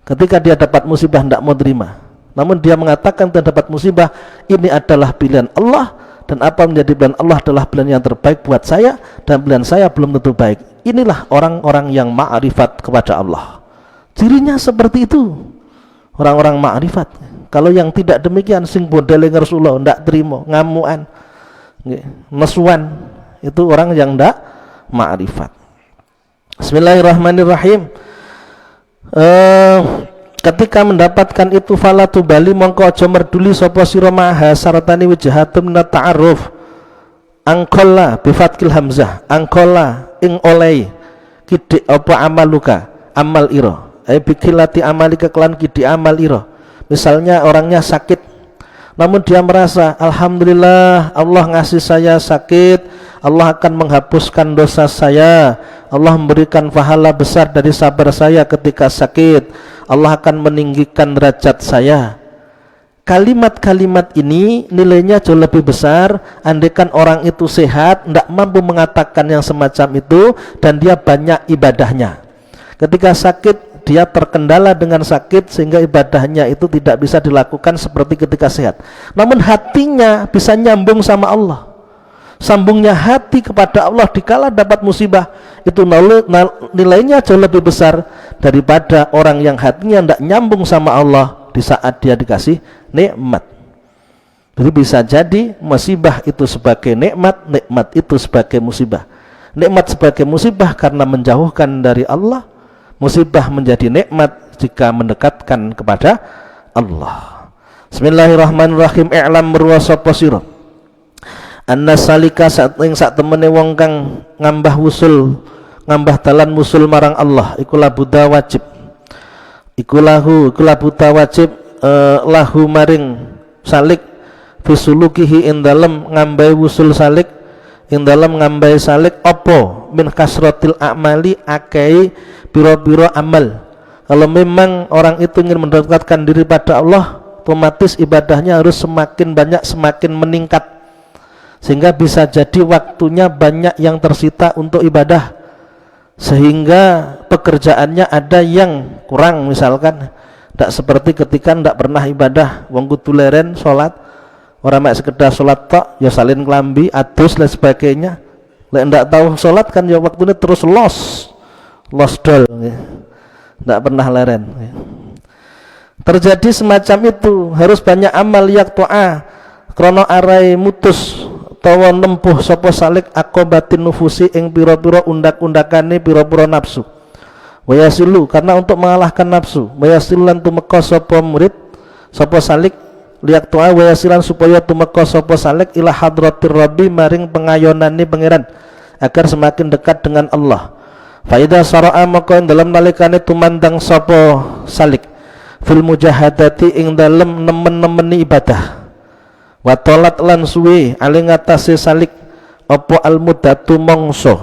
Ketika dia dapat musibah tidak mau terima, namun dia mengatakan terdapat musibah, ini adalah pilihan Allah, dan apa menjadi pilihan Allah adalah pilihan yang terbaik buat saya, dan pilihan saya belum tentu baik. Inilah orang-orang yang ma'rifat kepada Allah. Cirinya seperti itu, orang-orang ma'rifat. Kalau yang tidak demikian, sing bodele Rasulullah ndak terima, ngamuan, nesuan, itu orang yang ndak ma'rifat. Bismillahirrahmanirrahim. Ketika mendapatkan itu fala tubali mongko aja merduli sapa sira maha saratani wijhatun minat ta'arruf. Angkola bifatkil hamzah, angkola ing oleh kidik apa amaluka, amal ira. Bikilati amalika kelan kidik amal ira. Misalnya orangnya sakit, namun dia merasa alhamdulillah Allah ngasih saya sakit, Allah akan menghapuskan dosa saya, Allah memberikan pahala besar dari sabar saya ketika sakit, Allah akan meninggikan derajat saya. Kalimat-kalimat ini nilainya jauh lebih besar andaikan orang itu sehat, tidak mampu mengatakan yang semacam itu, dan dia banyak ibadahnya. Ketika sakit, dia terkendala dengan sakit sehingga ibadahnya itu tidak bisa dilakukan seperti ketika sehat. Namun hatinya bisa nyambung sama Allah. Sambungnya hati kepada Allah dikala dapat musibah, itu nilainya jauh lebih besar daripada orang yang hatinya tidak nyambung sama Allah di saat dia dikasih nikmat. Jadi bisa jadi musibah itu sebagai nikmat, nikmat itu sebagai musibah. Nikmat sebagai musibah karena menjauhkan dari Allah, musibah menjadi nikmat jika mendekatkan kepada Allah. Bismillahirrahmanirrahim. I'lam merwasapa sira anna salika sak temene wong kang ngambah wusul, ngambah dalan musul marang Allah iku labuda wajib, iku labuda wajib lahu maring salik fisulukihi ing dalem ngambai wusul salik, ing dalem ngambai salik apa min kasratil a'mali akai biro-biro amal. Kalau memang orang itu ingin mendekatkan diri pada Allah, otomatis ibadahnya harus semakin banyak, semakin meningkat, sehingga bisa jadi waktunya banyak yang tersita untuk ibadah, sehingga pekerjaannya ada yang kurang. Misalkan tidak seperti ketika tidak pernah ibadah, wong kudu leren sholat, orang mek sekedar sholat tok ya salin kelambi adus dan sebagainya. Lek ndak tahu sholat kan ya waktunya terus los dol, tidak pernah leren. Terjadi semacam itu, harus banyak amal yak to'ah krono arai mutus utawa nempuh sapa salik aqobatin nufusi ing pira-pira undak-undakane pira-pira nafsu. Wayasilu karena untuk mengalahkan nafsu, wayasilan tumeka sapa murid sapa salik liak tu'a wayasilan supaya tumeka sapa salik ila hadratir rabbi maring pengayonane pangeran agar semakin dekat dengan Allah. Fa idza sara'a maka dalam nalikane tumandang sapa salik fil mujahadati ing dalem nemen-nemeni ibadah wa tolat lan suwe ali ngatasé salik apa al muddatu mangsa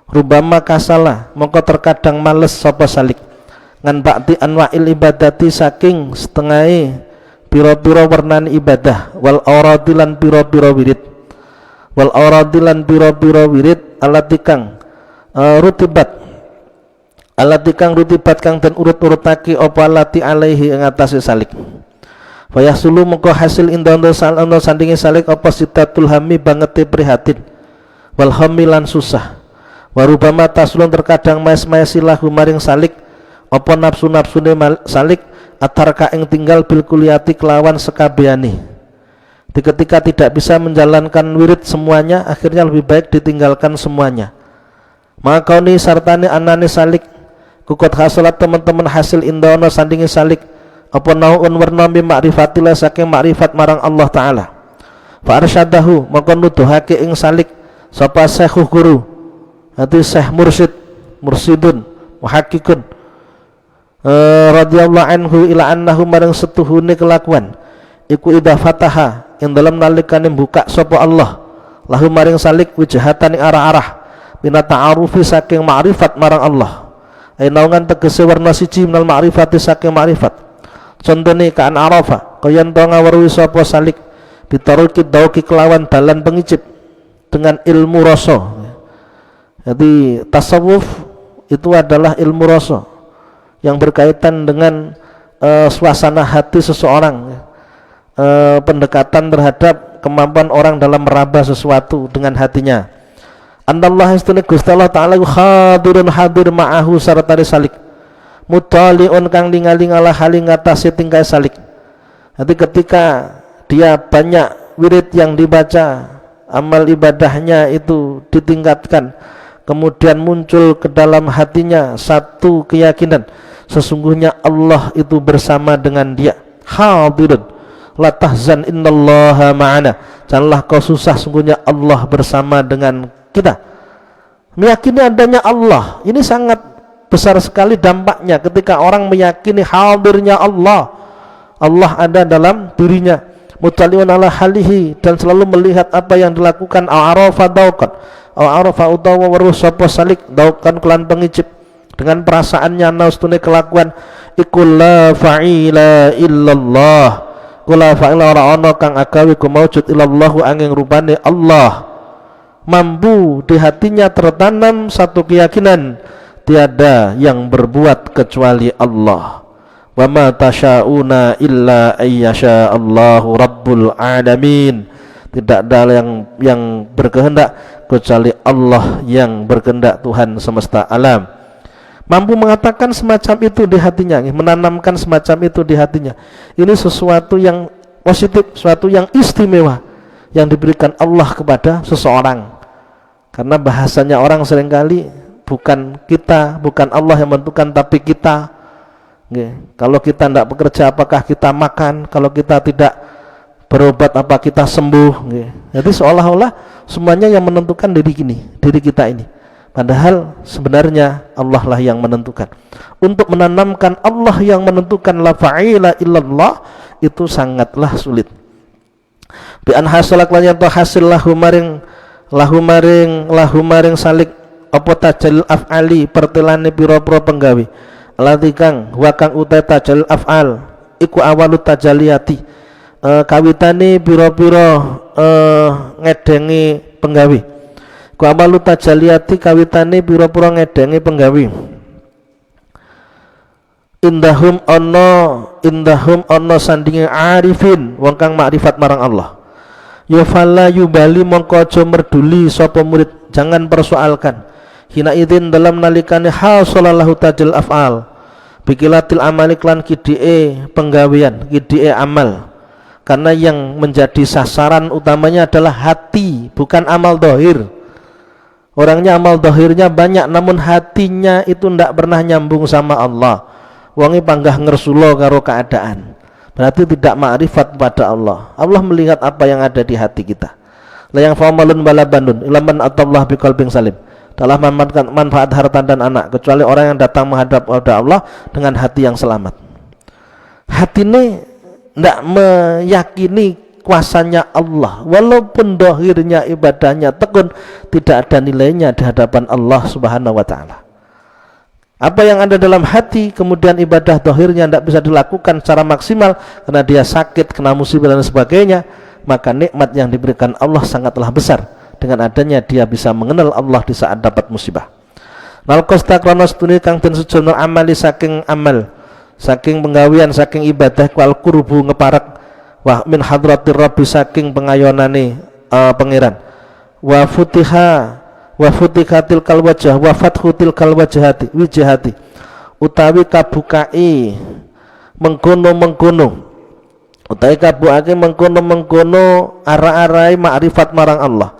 rubama kasala maka terkadang males sapa salik ngan bakti anwa'il ibadati saking setengahe pira-pira warnani ibadah wal auradilan pira-pira wirid alatikang rutibat kang den urut-urutake apa lati alaihi ing atase salik. Fayasulu mengko hasil indondo sandingi salik apa sitatul hami bangete prihatin wal hamilan susah. Warubama tasulun terkadang maes-maesilahu maring salik apa nafsu-nafsune salik atarka ing tinggal bil kuliyati kelawan sekabehane. Di ketika tidak bisa menjalankan wirid semuanya, akhirnya lebih baik ditinggalkan semuanya. Maka ini sartane anane salik kukut hasolat teman-teman hasil indono sandingi salik apa nauun warna bi ma'rifatillah saking ma'rifat marang Allah Ta'ala. Fa arsyadahu maka nuduhake ing salik sapa syekh guru hati syekh mursidun muhakkikun radhiyallahu anhu ila annahu marang setuhune kelakuan iku idza fataha ing dalam nalikane buka sapa Allah lahu maring salik wijhatan ing arah-arah mina ta'arufi saking ma'rifat marang Allah. Ai naungan tegese warna siji minal ma'rifati saking ma'rifat. Contone kaan arafa kaya to ngaweruhi sapa salik bitaruki dauki kelawan dalan pengicip dengan ilmu rasa. Jadi tasawuf itu adalah ilmu rasa yang berkaitan dengan suasana hati seseorang, pendekatan terhadap kemampuan orang dalam meraba sesuatu dengan hatinya. Andallah istune Gusti Allah Ta'ala hadirun hadir ma'ahu sarta salik mutaliun kang lingaling ala hali ngatasi tingkai salik. Nanti ketika dia banyak wirid yang dibaca, amal ibadahnya itu ditingkatkan, kemudian muncul ke dalam hatinya satu keyakinan sesungguhnya Allah itu bersama dengan dia. Hadirun la tahzan innallaha ma'ana, janganlah kau susah, sungguhnya Allah bersama dengan kita. Meyakini adanya Allah ini sangat besar sekali dampaknya ketika orang meyakini hadirnya Allah, Allah ada dalam dirinya, mutaliun ala halihi, dan selalu melihat apa yang dilakukan. A'arafa dauqan a'arafa utawa waruh sapa salik dauqan kelan pengicip dengan perasaannya naustune kelakuan ikul la fa'ila illallah kula fa'ila ora ana kang agawe ku maujud illallahu angin rupane Allah. Mampu di hatinya tertanam satu keyakinan tiada yang berbuat kecuali Allah. Wa ma tasyauna illa ayyasha Allahu rabbul alamin. Tidak ada yang berkehendak kecuali Allah yang berkehendak, Tuhan semesta alam. Mampu mengatakan semacam itu di hatinya, menanamkan semacam itu di hatinya. Ini sesuatu yang positif, sesuatu yang istimewa yang diberikan Allah kepada seseorang. Karena bahasanya orang seringkali bukan kita, bukan Allah yang menentukan, tapi kita. Kalau kita tidak bekerja, apakah kita makan? Kalau kita tidak berobat, apa kita sembuh? Jadi seolah-olah semuanya yang menentukan diri kita ini. Padahal sebenarnya Allah lah yang menentukan. Untuk menanamkan Allah yang menentukan la fa'ila illallah itu sangatlah sulit. Bi an hasalak lan yanto hasil lahu maring salik apa tajal af'ali pertelane pira-pira penggawe alati kang wa kang uta tajal af'al iku awalut tajaliyati kawitane pira-pira ngedengi penggawe ku awalut tajaliyati kawitane pira-pira ngedengi penggawe indahum ana sandinge arifin wong kang makrifat marang Allah. Yufalla yubali mongko aja merduli sapa murid, jangan persoalkan hina idzin dalam nalikane hasalallahu tajal af'al bikilatil amali klan kidike penggawean, kidike amal Karena yang menjadi sasaran utamanya adalah hati, bukan amal dohir. Orangnya amal dohirnya banyak, namun hatinya itu tidak pernah nyambung sama Allah. Wangi panggah ngersulo karo keadaan, berarti tidak ma'rifat pada Allah. Allah melihat apa yang ada di hati kita. La yang fa'amalun bala banun ilaman atallah biqalbin salim. Telah manfaat harta dan anak kecuali orang yang datang menghadap kepada Allah dengan hati yang selamat. Hati ini tidak meyakini kuasanya Allah, walaupun dohirnya ibadahnya tekun, tidak ada nilainya di hadapan Allah Subhanahu wa ta'ala. Apa yang ada dalam hati, kemudian ibadah dohirnya tidak bisa dilakukan secara maksimal karena dia sakit, kena musibah dan sebagainya, maka nikmat yang diberikan Allah sangatlah besar. Dengan adanya dia bisa mengenal Allah di saat dapat musibah. Nalkosta kronos tuni kang den sujono amali saking amal, saking penggawian, saking ibadah wal kurbu ngeparek wa min hadratir rabbi saking pengayonane pangeran wa futihatil kal wajah wa fathutil kal wajhati wijhati utawi kabukai mengkono utawi kabukake mengkono ara-arai ma'rifat marang Allah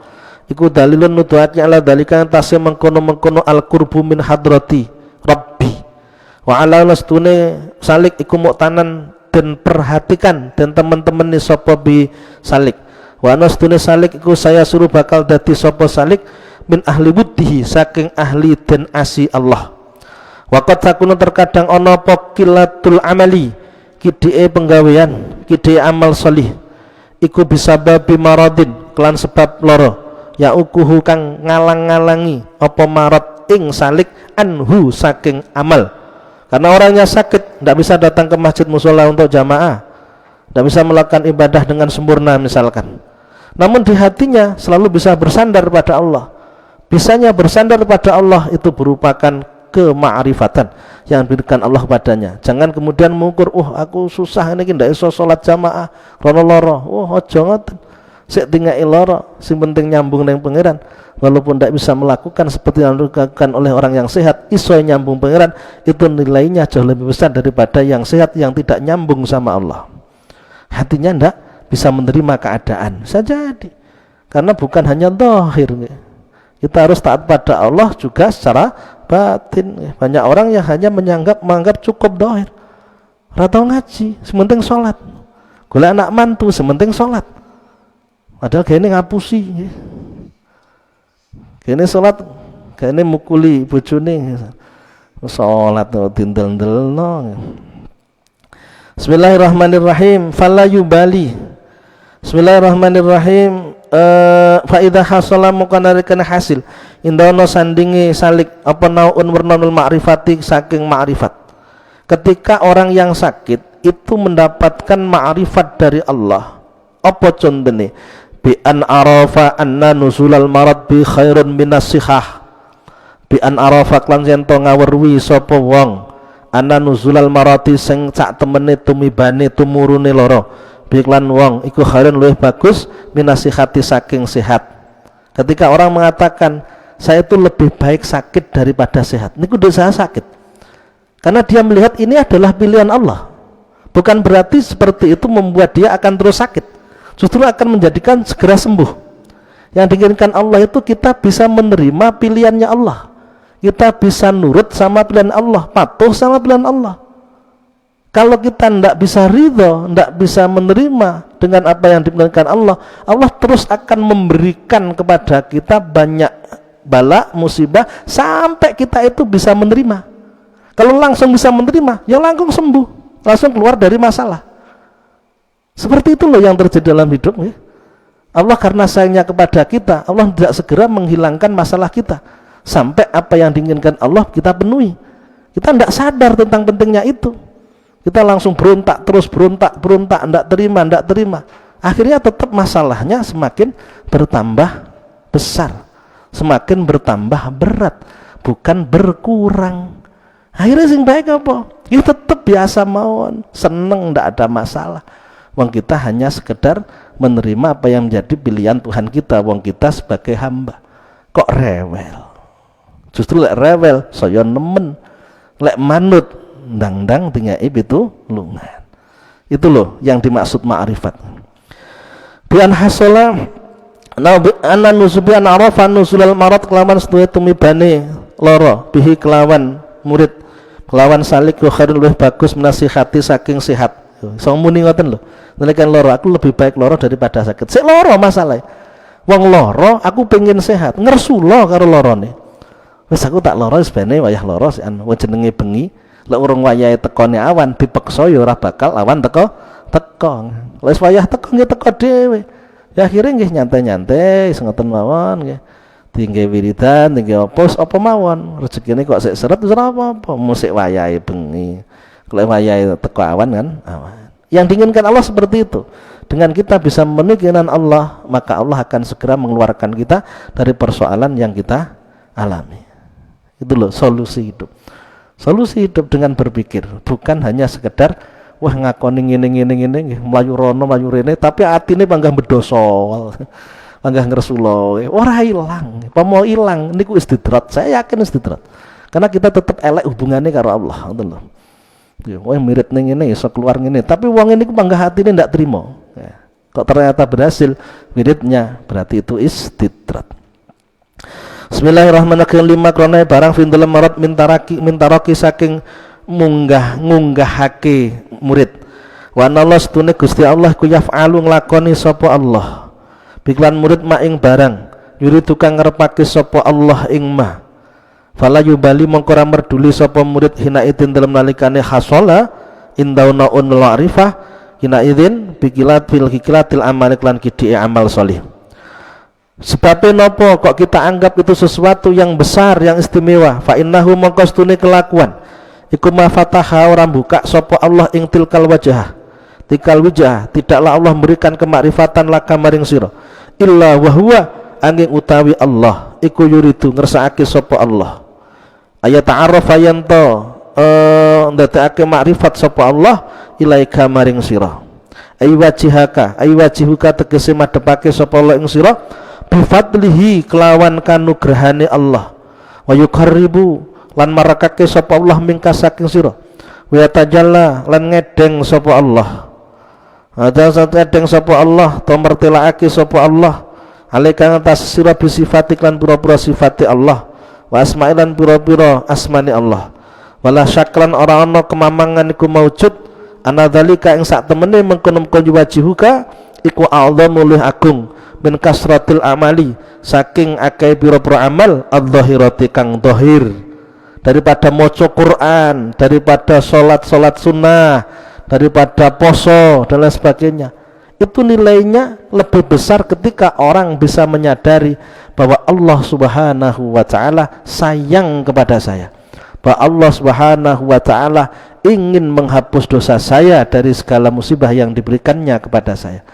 iku dalilun nuduhatnya ala dalika tasih mengkono al qurbu min hadrati rabbi wa ala lastune salik iku muktanan dan perhatikan dan teman-teman ni sopo bi salik wa nastune salik iku saya suruh bakal dadi sopo salik min ahli wuddihi saking ahli dan asi Allah. Waqat sakuna terkadang ana pokilatul amali kidee penggawean kidee amal solih iku bisa babi maradin kelan sebab loro ya ukuhu kang ngalang-ngalangi apa marad ing salik anhu saking amal. Karena orangnya sakit, tidak bisa datang ke masjid musola untuk jamaah, tidak bisa melakukan ibadah dengan sempurna misalkan. Namun di hatinya selalu bisa bersandar pada Allah. Bisanya bersandar pada Allah itu merupakan kema'rifatan yang diberikan Allah padanya. Jangan kemudian mengukur, aku susah ini tidak bisa sholat jamaah, rono loro, ojo ngoten. Sik tinggal loro, sing penting nyambung dengan pangeran. Walaupun tidak bisa melakukan seperti yang dilakukan oleh orang yang sehat, iso nyambung pangeran, itu nilainya jauh lebih besar daripada yang sehat yang tidak nyambung sama Allah. Hatinya tidak bisa menerima keadaan saja, karena bukan hanya zahir. Kita harus taat pada Allah juga secara batin. Banyak orang yang hanya menganggap cukup zahir, ora tau ngaji, sementing sholat. Golek anak mantu, sementing sholat. Padahal kene ngapusi. Kene sholat, kene mukuli bojone. Sholat dindel-ndelno. Bismillahirrahmanirrahim. Fala yubali. Bismillahirrahmanirrahim. Fa idza hasala mukanarikan hasil. Indono sandingi salik apa naun warnanul ma'rifati saking ma'rifat. Ketika orang yang sakit itu mendapatkan ma'rifat dari Allah. Apa contone? Bi an arafa anna nuzulal marad bi khairun minas sihah. Bi an arafa klan yen to ngawerwi sapa wong anna nuzulal marati sing sak temene tumibane tumurune lara bi klan wong iku khairun luwih bagus minas sihati saking sehat. Ketika orang mengatakan saya itu lebih baik sakit daripada sehat, niku dosa sakit. Karena dia melihat ini adalah pilihan Allah. Bukan berarti seperti itu membuat dia akan terus sakit. Justru akan menjadikan segera sembuh. Yang diinginkan Allah itu kita bisa menerima pilihannya Allah, kita bisa nurut sama pilihan Allah, patuh sama pilihan Allah. Kalau kita tidak bisa ridho, tidak bisa menerima dengan apa yang diinginkan Allah, Allah terus akan memberikan kepada kita banyak bala, musibah, sampai kita itu bisa menerima. Kalau langsung bisa menerima, ya langsung sembuh, langsung keluar dari masalah. Seperti itu loh yang terjadi dalam hidup ya. Allah karena sayangnya kepada kita, Allah tidak segera menghilangkan masalah kita sampai apa yang diinginkan Allah kita penuhi. Kita tidak sadar tentang pentingnya itu. Kita langsung berontak, terus berontak, tidak terima. Akhirnya tetap masalahnya semakin bertambah besar, semakin bertambah berat, bukan berkurang. Akhirnya sing baik apa? Ya tetap biasa mawon, seneng, tidak ada masalah. Wong kita hanya sekedar menerima apa yang menjadi pilihan Tuhan kita. Wong kita sebagai hamba kok rewel. Justru lek rewel saya nemen, lek manut ndang-ndang tinggal itu lungan. Itu loh yang dimaksud ma'rifat. bi an hasala ana nusubi an arafa nusulal marad kelawan setuhe tumibane lara bihi kelawan murid kelawan salik yo khairun luwih bagus menasihati saking sehat. Iso muni ngoten lho. Nalikan lara aku lebih baik lara daripada sakit. Sik lara masalah. Wong lara aku pengen sehat, ngersula karo larane. Wis aku tak lara wis bene wayah lara sian wong jenenge bengi. Lek urung wayahe tekone awan dipeksa ya ora bakal awan teko. Wis wayah teko nggih teko dhewe. Ya akhire nggih nyantai-nyantai ngoten mawon nggih. Tinggal wiridan, tinggal apa mawon. Rezekine kok sik seret ora apa-apa, musik wayahe bengi. Kalau wayahe teko awan kan awan. Yang diinginkan Allah seperti itu. Dengan kita bisa memenuhi keinginan Allah, maka Allah akan segera mengeluarkan kita dari persoalan yang kita alami. Itu loh solusi hidup. Solusi hidup dengan berpikir, bukan hanya sekedar wah ngakoni ngene mlayu rono mlayu rene tapi atine panggah bedosol. Panggah ngresula. Ora ilang. Apa mau ilang niku istidrat. Saya yakin istidrat. Karena kita tetap elek hubungannya karo Allah, ngoten lho. Ya, wah mirip ning ngene iso keluar ngene, tapi wong ini panggah hatine ndak trima. Ya. Kok ternyata berhasil wiridnya, berarti itu istidrat. Bismillahirrahmanirrahim. Lima krone barang findul marad mintaraki saking ngunggahake murid. Wa anallah stune Gusti Allah ku yaf'alu nglakoni sapa Allah. Biklan murid maing barang yuri tukang ngarepake sapa Allah ing ma. Fala yubali mongko ora merduli sapa murid hina idin dalam nalikane hasala indauna unul arifah hina idin bikilat fil hikilatil amalik lan kidhi amal salih. Sebabnya nopo kok kita anggap itu sesuatu yang besar yang istimewa? Fa innahu mongko stune kelakuan iku ma fataha ora buka sapa Allah ing tilkal wajah. Tikal wajah tidaklah Allah memberikan kemakrifatan laka maring sira illa wa huwa angin utawi Allah iku yuridu ngersakake sapa Allah. Ayat ta'arrafa yanto ndadekake makrifat sapa Allah ilaika maring sira. Ay wajihuka tegese madhepake sapa Allah ing sira bifadlihi kelawan kanugrahane Allah. Wa yuqarribu lan marakake sapa Allah mingka saking sira. Wa tajalla lan ngedeng sapa Allah. Ada satu ngedeng sapa Allah to mertelaake sapa Allah alika ngatas sira bisifati lan pura-pura sifati Allah. Wa asma'ilan pira-pira asmani Allah. Wala syaklan ora ana kemamangan iku maujud ana dzalika ing sak temene mengkono-mengkono wajihuka iku a'dhamu luh agung min kasratil amali saking akeh pira-pira amal adh-dhahirati kang dhahir daripada maca Quran, daripada salat sunnah, daripada poso dan lain sebagainya. Itu nilainya lebih besar ketika orang bisa menyadari bahwa Allah Subhanahu wa ta'ala sayang kepada saya, bahwa Allah Subhanahu wa ta'ala ingin menghapus dosa saya dari segala musibah yang diberikannya kepada saya.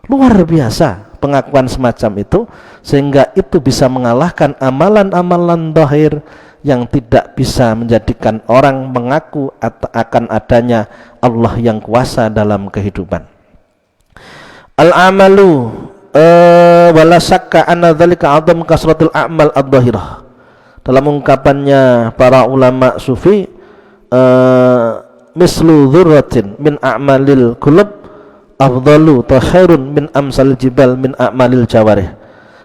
Luar biasa pengakuan semacam itu, sehingga itu bisa mengalahkan amalan-amalan zahir yang tidak bisa menjadikan orang mengaku akan adanya Allah yang kuasa dalam kehidupan. Al-amalu wala syakka anna dzalika 'adzam kasratul a'mal adh-dhahirah. Dalam ungkapannya para ulama sufi, mislu dzurratin min a'malil qulub afdalu ta khairun min amsal jibal min a'malil jawarih.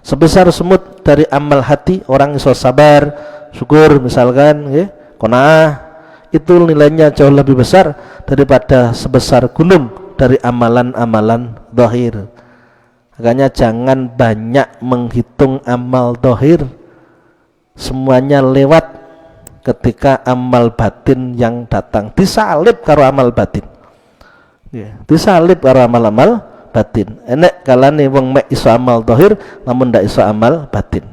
Sebesar semut dari amal hati orang iso sabar, syukur misalkan nggih, qanaah, itu nilainya jauh lebih besar daripada sebesar gunung dari amalan-amalan zahir. Makanya jangan banyak menghitung amal zahir, semuanya lewat ketika amal batin yang datang disalib karo amal batin. Disalib karo amal-amal batin. Enek kalane wong mek iso amal zahir namun ndak iso amal batin.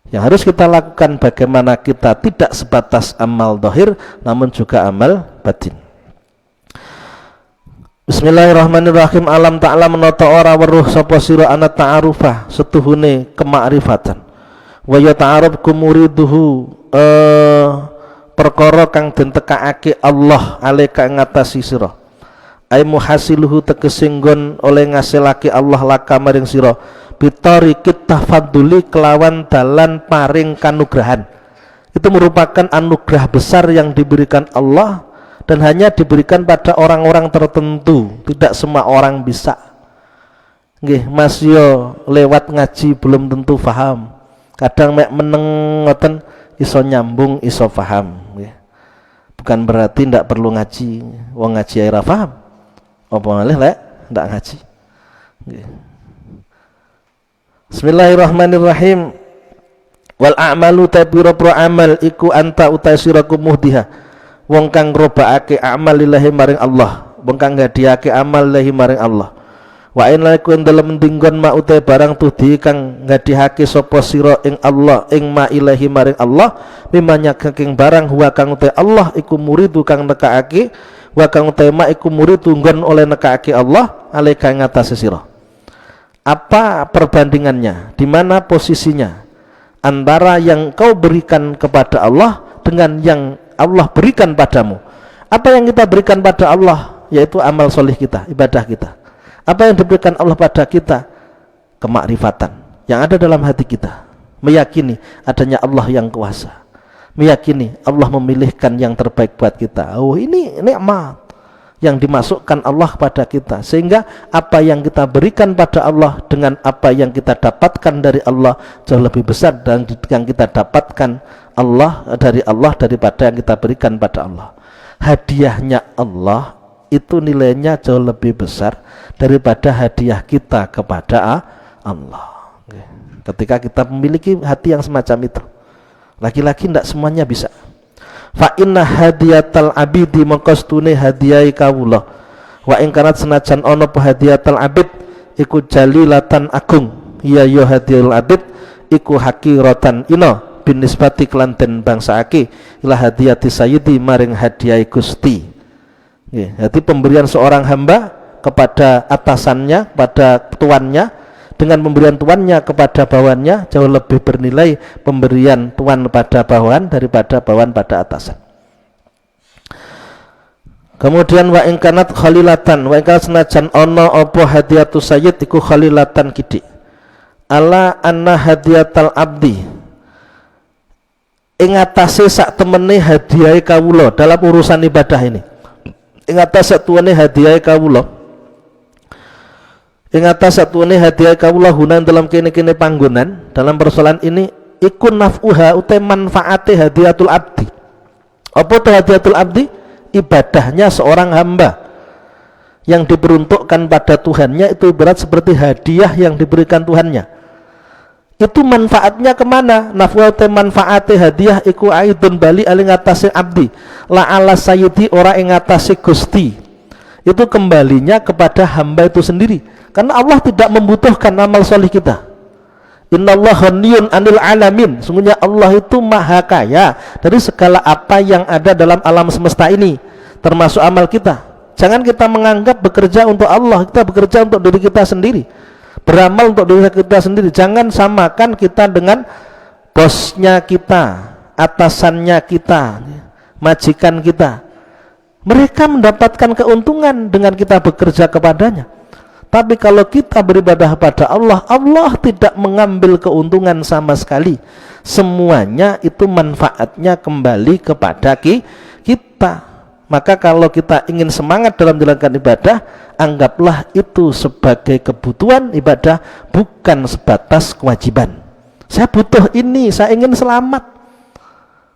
Yang harus kita lakukan bagaimana kita tidak sebatas amal zahir namun juga amal batin. Bismillahirrahmanirrahim. Alam ta'lam nata ora weruh sapa sira ana ta'arufah setuhune kemakrifatan. Wa ya ta'aruf kumuriduhu perkara kang den tekakake Allah alika ngatasi sira. Ai muhasiluhu tegese nggon oleh ngasilake Allah laka maring sira bitariqit tafadduli kelawan dalan paring kanugrahan. Itu merupakan anugerah besar yang diberikan Allah dan hanya diberikan pada orang-orang tertentu, tidak semua orang bisa. Nggih, Mas yo lewat ngaji belum tentu paham. Kadang mek meneng ngoten iso nyambung, iso paham nggih. Bukan berarti ndak perlu ngaji. Wong ngaji ae ra paham. Apa malih lek ndak ngaji. Nggih. Bismillahirrahmanirrahim. Wal a'malu tabira amal iku anta utai siraku muhdiha. Wong kang ngrobakake amal lillahi maring Allah. Wong kang ngadiake amal lillahi maring Allah. Wa in laku dalem dinggon ma utai barang tudi kang ngadihake sapa sira ing Allah ing ma ilahi maring Allah mimanya saking barang huwa kang utai Allah iku muridu kang nekaake wa kang utai ma iku muridu nggon oleh nekaake Allah alaika ngatasi sira. Apa perbandingannya? Di mana posisinya antara yang kau berikan kepada Allah dengan yang Allah berikan padamu? Apa yang kita berikan pada Allah yaitu amal solih kita, ibadah kita. Apa yang diberikan Allah pada kita? Kemakrifatan yang ada dalam hati kita, meyakini adanya Allah yang kuasa, meyakini Allah memilihkan yang terbaik buat kita. Oh, ini nikmat yang dimasukkan Allah pada kita, sehingga apa yang kita berikan pada Allah dengan apa yang kita dapatkan dari Allah jauh lebih besar dan yang kita dapatkan Allah dari Allah daripada yang kita berikan pada Allah. Hadiahnya Allah itu nilainya jauh lebih besar daripada hadiah kita kepada Allah. Ketika kita memiliki hati yang semacam itu, laki-laki tidak semuanya bisa. Fa inna hadiyatal abidi maqastune hadiyai kawula wa ing kanat senajan ana apa hadiyatal abid iku jalilatan agung ya yo hadiyul abid iku hakiratan ina bin nisbati kelanten bangsake ila hadiyati sayyidi maring hadiyai Gusti. Jadi pemberian seorang hamba kepada atasannya, pada tuannya, dengan pemberian tuannya kepada bawahannya jauh lebih bernilai pemberian tuan pada bawahan daripada bawahan pada atasan. Kemudian wa ing kanat khalilatan, wa ing kanat senajan ana apa hadiyatu sayyid iku khalilatan kidik. Ala anna hadiyatal abdi ing atase sak temene hadiahe kawula dalam urusan ibadah ini. Ing atas satuane hadiah kawula, ing atas satuane hadiah kawula hunan dalam kene-kene panggonan dalam persoalan ini ikun naf'uha utai manfaate hadiatul abdi. Apa itu hadiatul abdi? Ibadahnya seorang hamba yang diperuntukkan pada Tuhannya itu berat seperti hadiah yang diberikan Tuhannya. Itu manfaatnya kemana? Nafwate manfaate hadiah iku aidun bali ali ngatasi abdi la ala sayyidi ora ing ngatasi Gusti. Itu kembalinya kepada hamba itu sendiri, karena Allah tidak membutuhkan amal solih kita. Innallaha ghaniyun 'anil alamin. Sungguhnya Allah itu maha kaya dari segala apa yang ada dalam alam semesta ini, termasuk amal kita. Jangan kita menganggap bekerja untuk Allah, kita bekerja untuk diri kita sendiri, beramal untuk diri kita sendiri. Jangan samakan kita dengan bosnya kita, atasannya kita, majikan kita. Mereka mendapatkan keuntungan dengan kita bekerja kepadanya. Tapi kalau kita beribadah pada Allah, Allah tidak mengambil keuntungan sama sekali. Semuanya itu manfaatnya kembali kepada kita. Maka kalau kita ingin semangat dalam menjalankan ibadah, anggaplah itu sebagai kebutuhan ibadah, bukan sebatas kewajiban. Saya butuh ini, saya ingin selamat,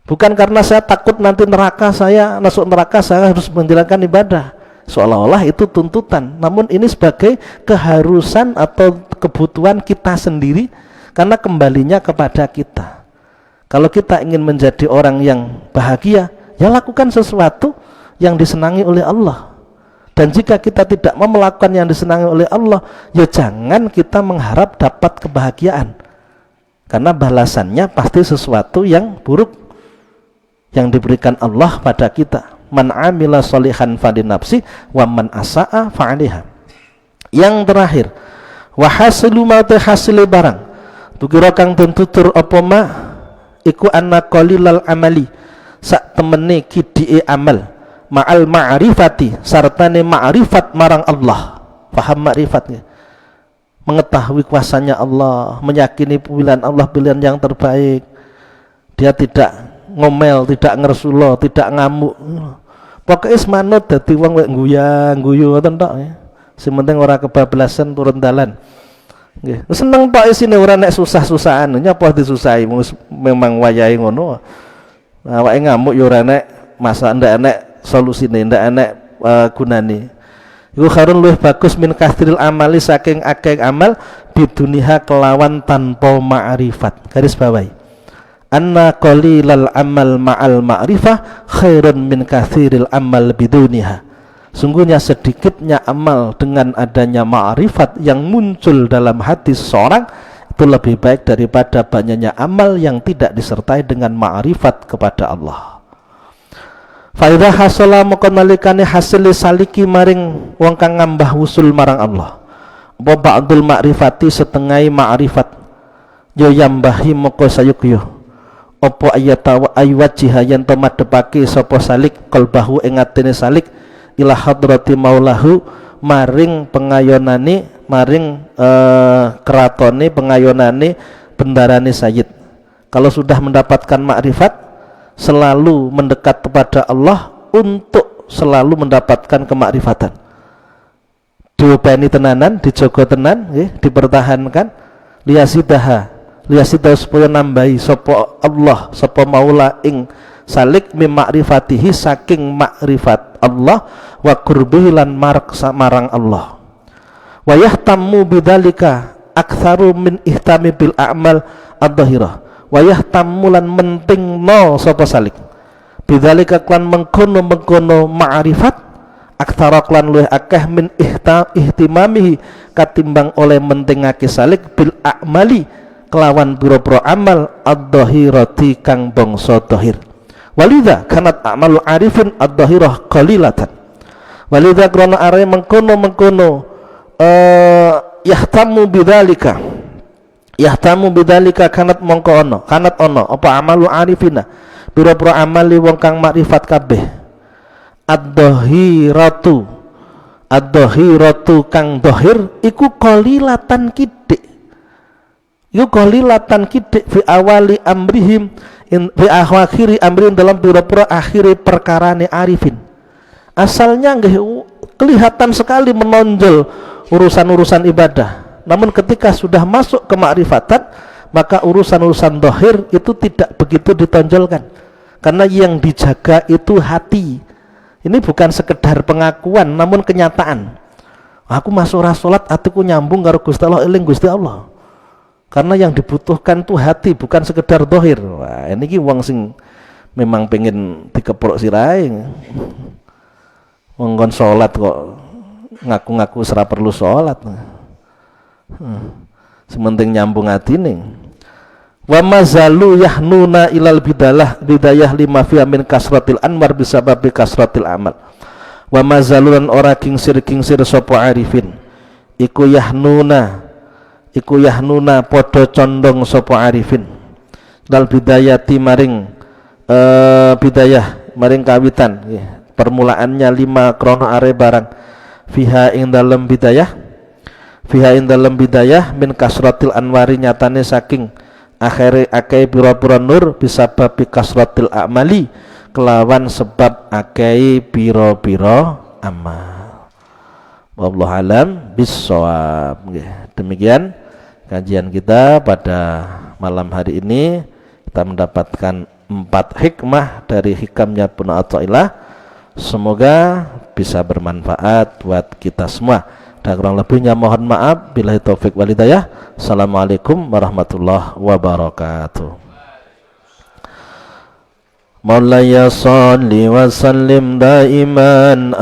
bukan karena saya takut nanti neraka, saya masuk neraka saya harus menjalankan ibadah, seolah-olah itu tuntutan. Namun ini sebagai keharusan atau kebutuhan kita sendiri, karena kembalinya kepada kita. Kalau kita ingin menjadi orang yang bahagia, ya lakukan sesuatu yang disenangi oleh Allah. Dan jika kita tidak mau melakukan yang disenangi oleh Allah, ya jangan kita mengharap dapat kebahagiaan, karena balasannya pasti sesuatu yang buruk yang diberikan Allah pada kita. Man amila sholihan falinafsi wa man asa'a fa'aliha. Yang terakhir, wa hasilu ma hasile barang tukira kang den tutur apa ma iku anna qalilal amali sak temene kidike amal ma'al ma'rifati sartane ma'rifat marang Allah. Paham ma'rifatnya, mengetahui kuasanya Allah, meyakini pilihan Allah pilihan yang terbaik. Dia tidak ngomel, tidak ngersulo, tidak ngamuk. Pokoknya semanut dadi wong wek guyu ngoten tok ya. Sing penting ora kebablasan turun dalan. Nggih. Seneng tok isine ora nek susah-susahan. Nyapa disusahi memang wayahe ngono. Awake ngamuk ya ora nek masa ndak enek solusine, ndak enek gunane. Iku khairun luwih bagus min kathril amali saking akeh amal biduniha kelawan tanpa ma'rifat. Garis bawahi. Anna qalilal amal ma'al ma'rifah khairun min katsiril amal biduniha. Sungguhnya sedikitnya amal dengan adanya ma'rifat yang muncul dalam hati seseorang itu lebih baik daripada banyaknya amal yang tidak disertai dengan ma'rifat kepada Allah. Fa idza hasala moko nalikane hasil saliki maring wong kang ngambah wusul marang Allah. Apa ba'dul ma'rifati setengahi ma'rifat yo yambahi moko sayukyo. Apa ayatawa aywajiha yen to madhepake sapa salik qalbahu ing atine salik ila hadrati maulahu maring pengayonane maring keratone pengayonane bendarane sayyid. Kalau sudah mendapatkan makrifat selalu mendekat kepada Allah untuk selalu mendapatkan kemakrifatan. Diopeni tenanan, dijogo tenan, dipertahankan. Liyasidah supaya nambahi sapa Allah, sapa Maula ing salik mim makrifatihi saking makrifat Allah wa qurbihi lan marang Allah. Wa yahtammu bidzalika aktsaru min ihtami bil a'mal adh-dhahirah. Wayah tamulan menting no sapa salik bidzalika klan mengkono ma'rifat aktsara klan luwih akeh min ihtimamihi katimbang oleh mentingake salik bil a'mali kelawan pira-pira amal adh-dhahirati kang bangsa dhahir. Walidha kanat a'malu arifin adh-dhahirah qalilatan. Walidha krana are mengkono yahtamu bidzalika yahtamu bidzalika kanat ono apa amalu arifina pira-pira amali wong kang makrifat kabeh ad-dhahiratu kang dhahir iku qalilatan kidik fi awali amrihim fi akhiri amrin dalam pira-pira akhiri perkarane arifin. Asalnya nggih kelihatan sekali menonjol urusan-urusan ibadah. Namun ketika sudah masuk ke makrifatan, maka urusan-urusan zahir itu tidak begitu ditonjolkan. Karena yang dijaga itu hati. Ini bukan sekedar pengakuan, namun kenyataan. Aku masuk salat, hatiku nyambung karo Gusti Allah, eling Gusti Allah. Karena yang dibutuhkan itu hati, bukan sekedar zahir. Wah, ini ki wong sing memang pengen dikeprok sirahe. Wong kon salat kok ngaku-ngaku ora perlu salat. Sementing nyambung atine. Wa mazalu yahnuna ilal bidayah lima fi min kasratil anwar bisababi kasratil amal. Wa mazalulan ora kingsir sapa arifin iku yahnuna padha condong sapa arifin dal bidayati maring bidayah maring kawitan permulaannya lima krono are barang fiha ing dalem bidayah min kasratil anwari nyatane saking akhire akeh pira-pira nur bisa babi kasratil amali kelawan sebab akeh pira-pira amal. Wallahu alam bissawab. Demikian kajian kita pada malam hari ini. Kita mendapatkan 4 hikmah dari hikamnya Ibnu Athaillah. Semoga bisa bermanfaat buat kita semua. Dan kurang lebihnya mohon maaf. Billahi taufik wal hidayah. Assalamualaikum warahmatullahi wabarakatuh. Maulaya salli wa sallim daiman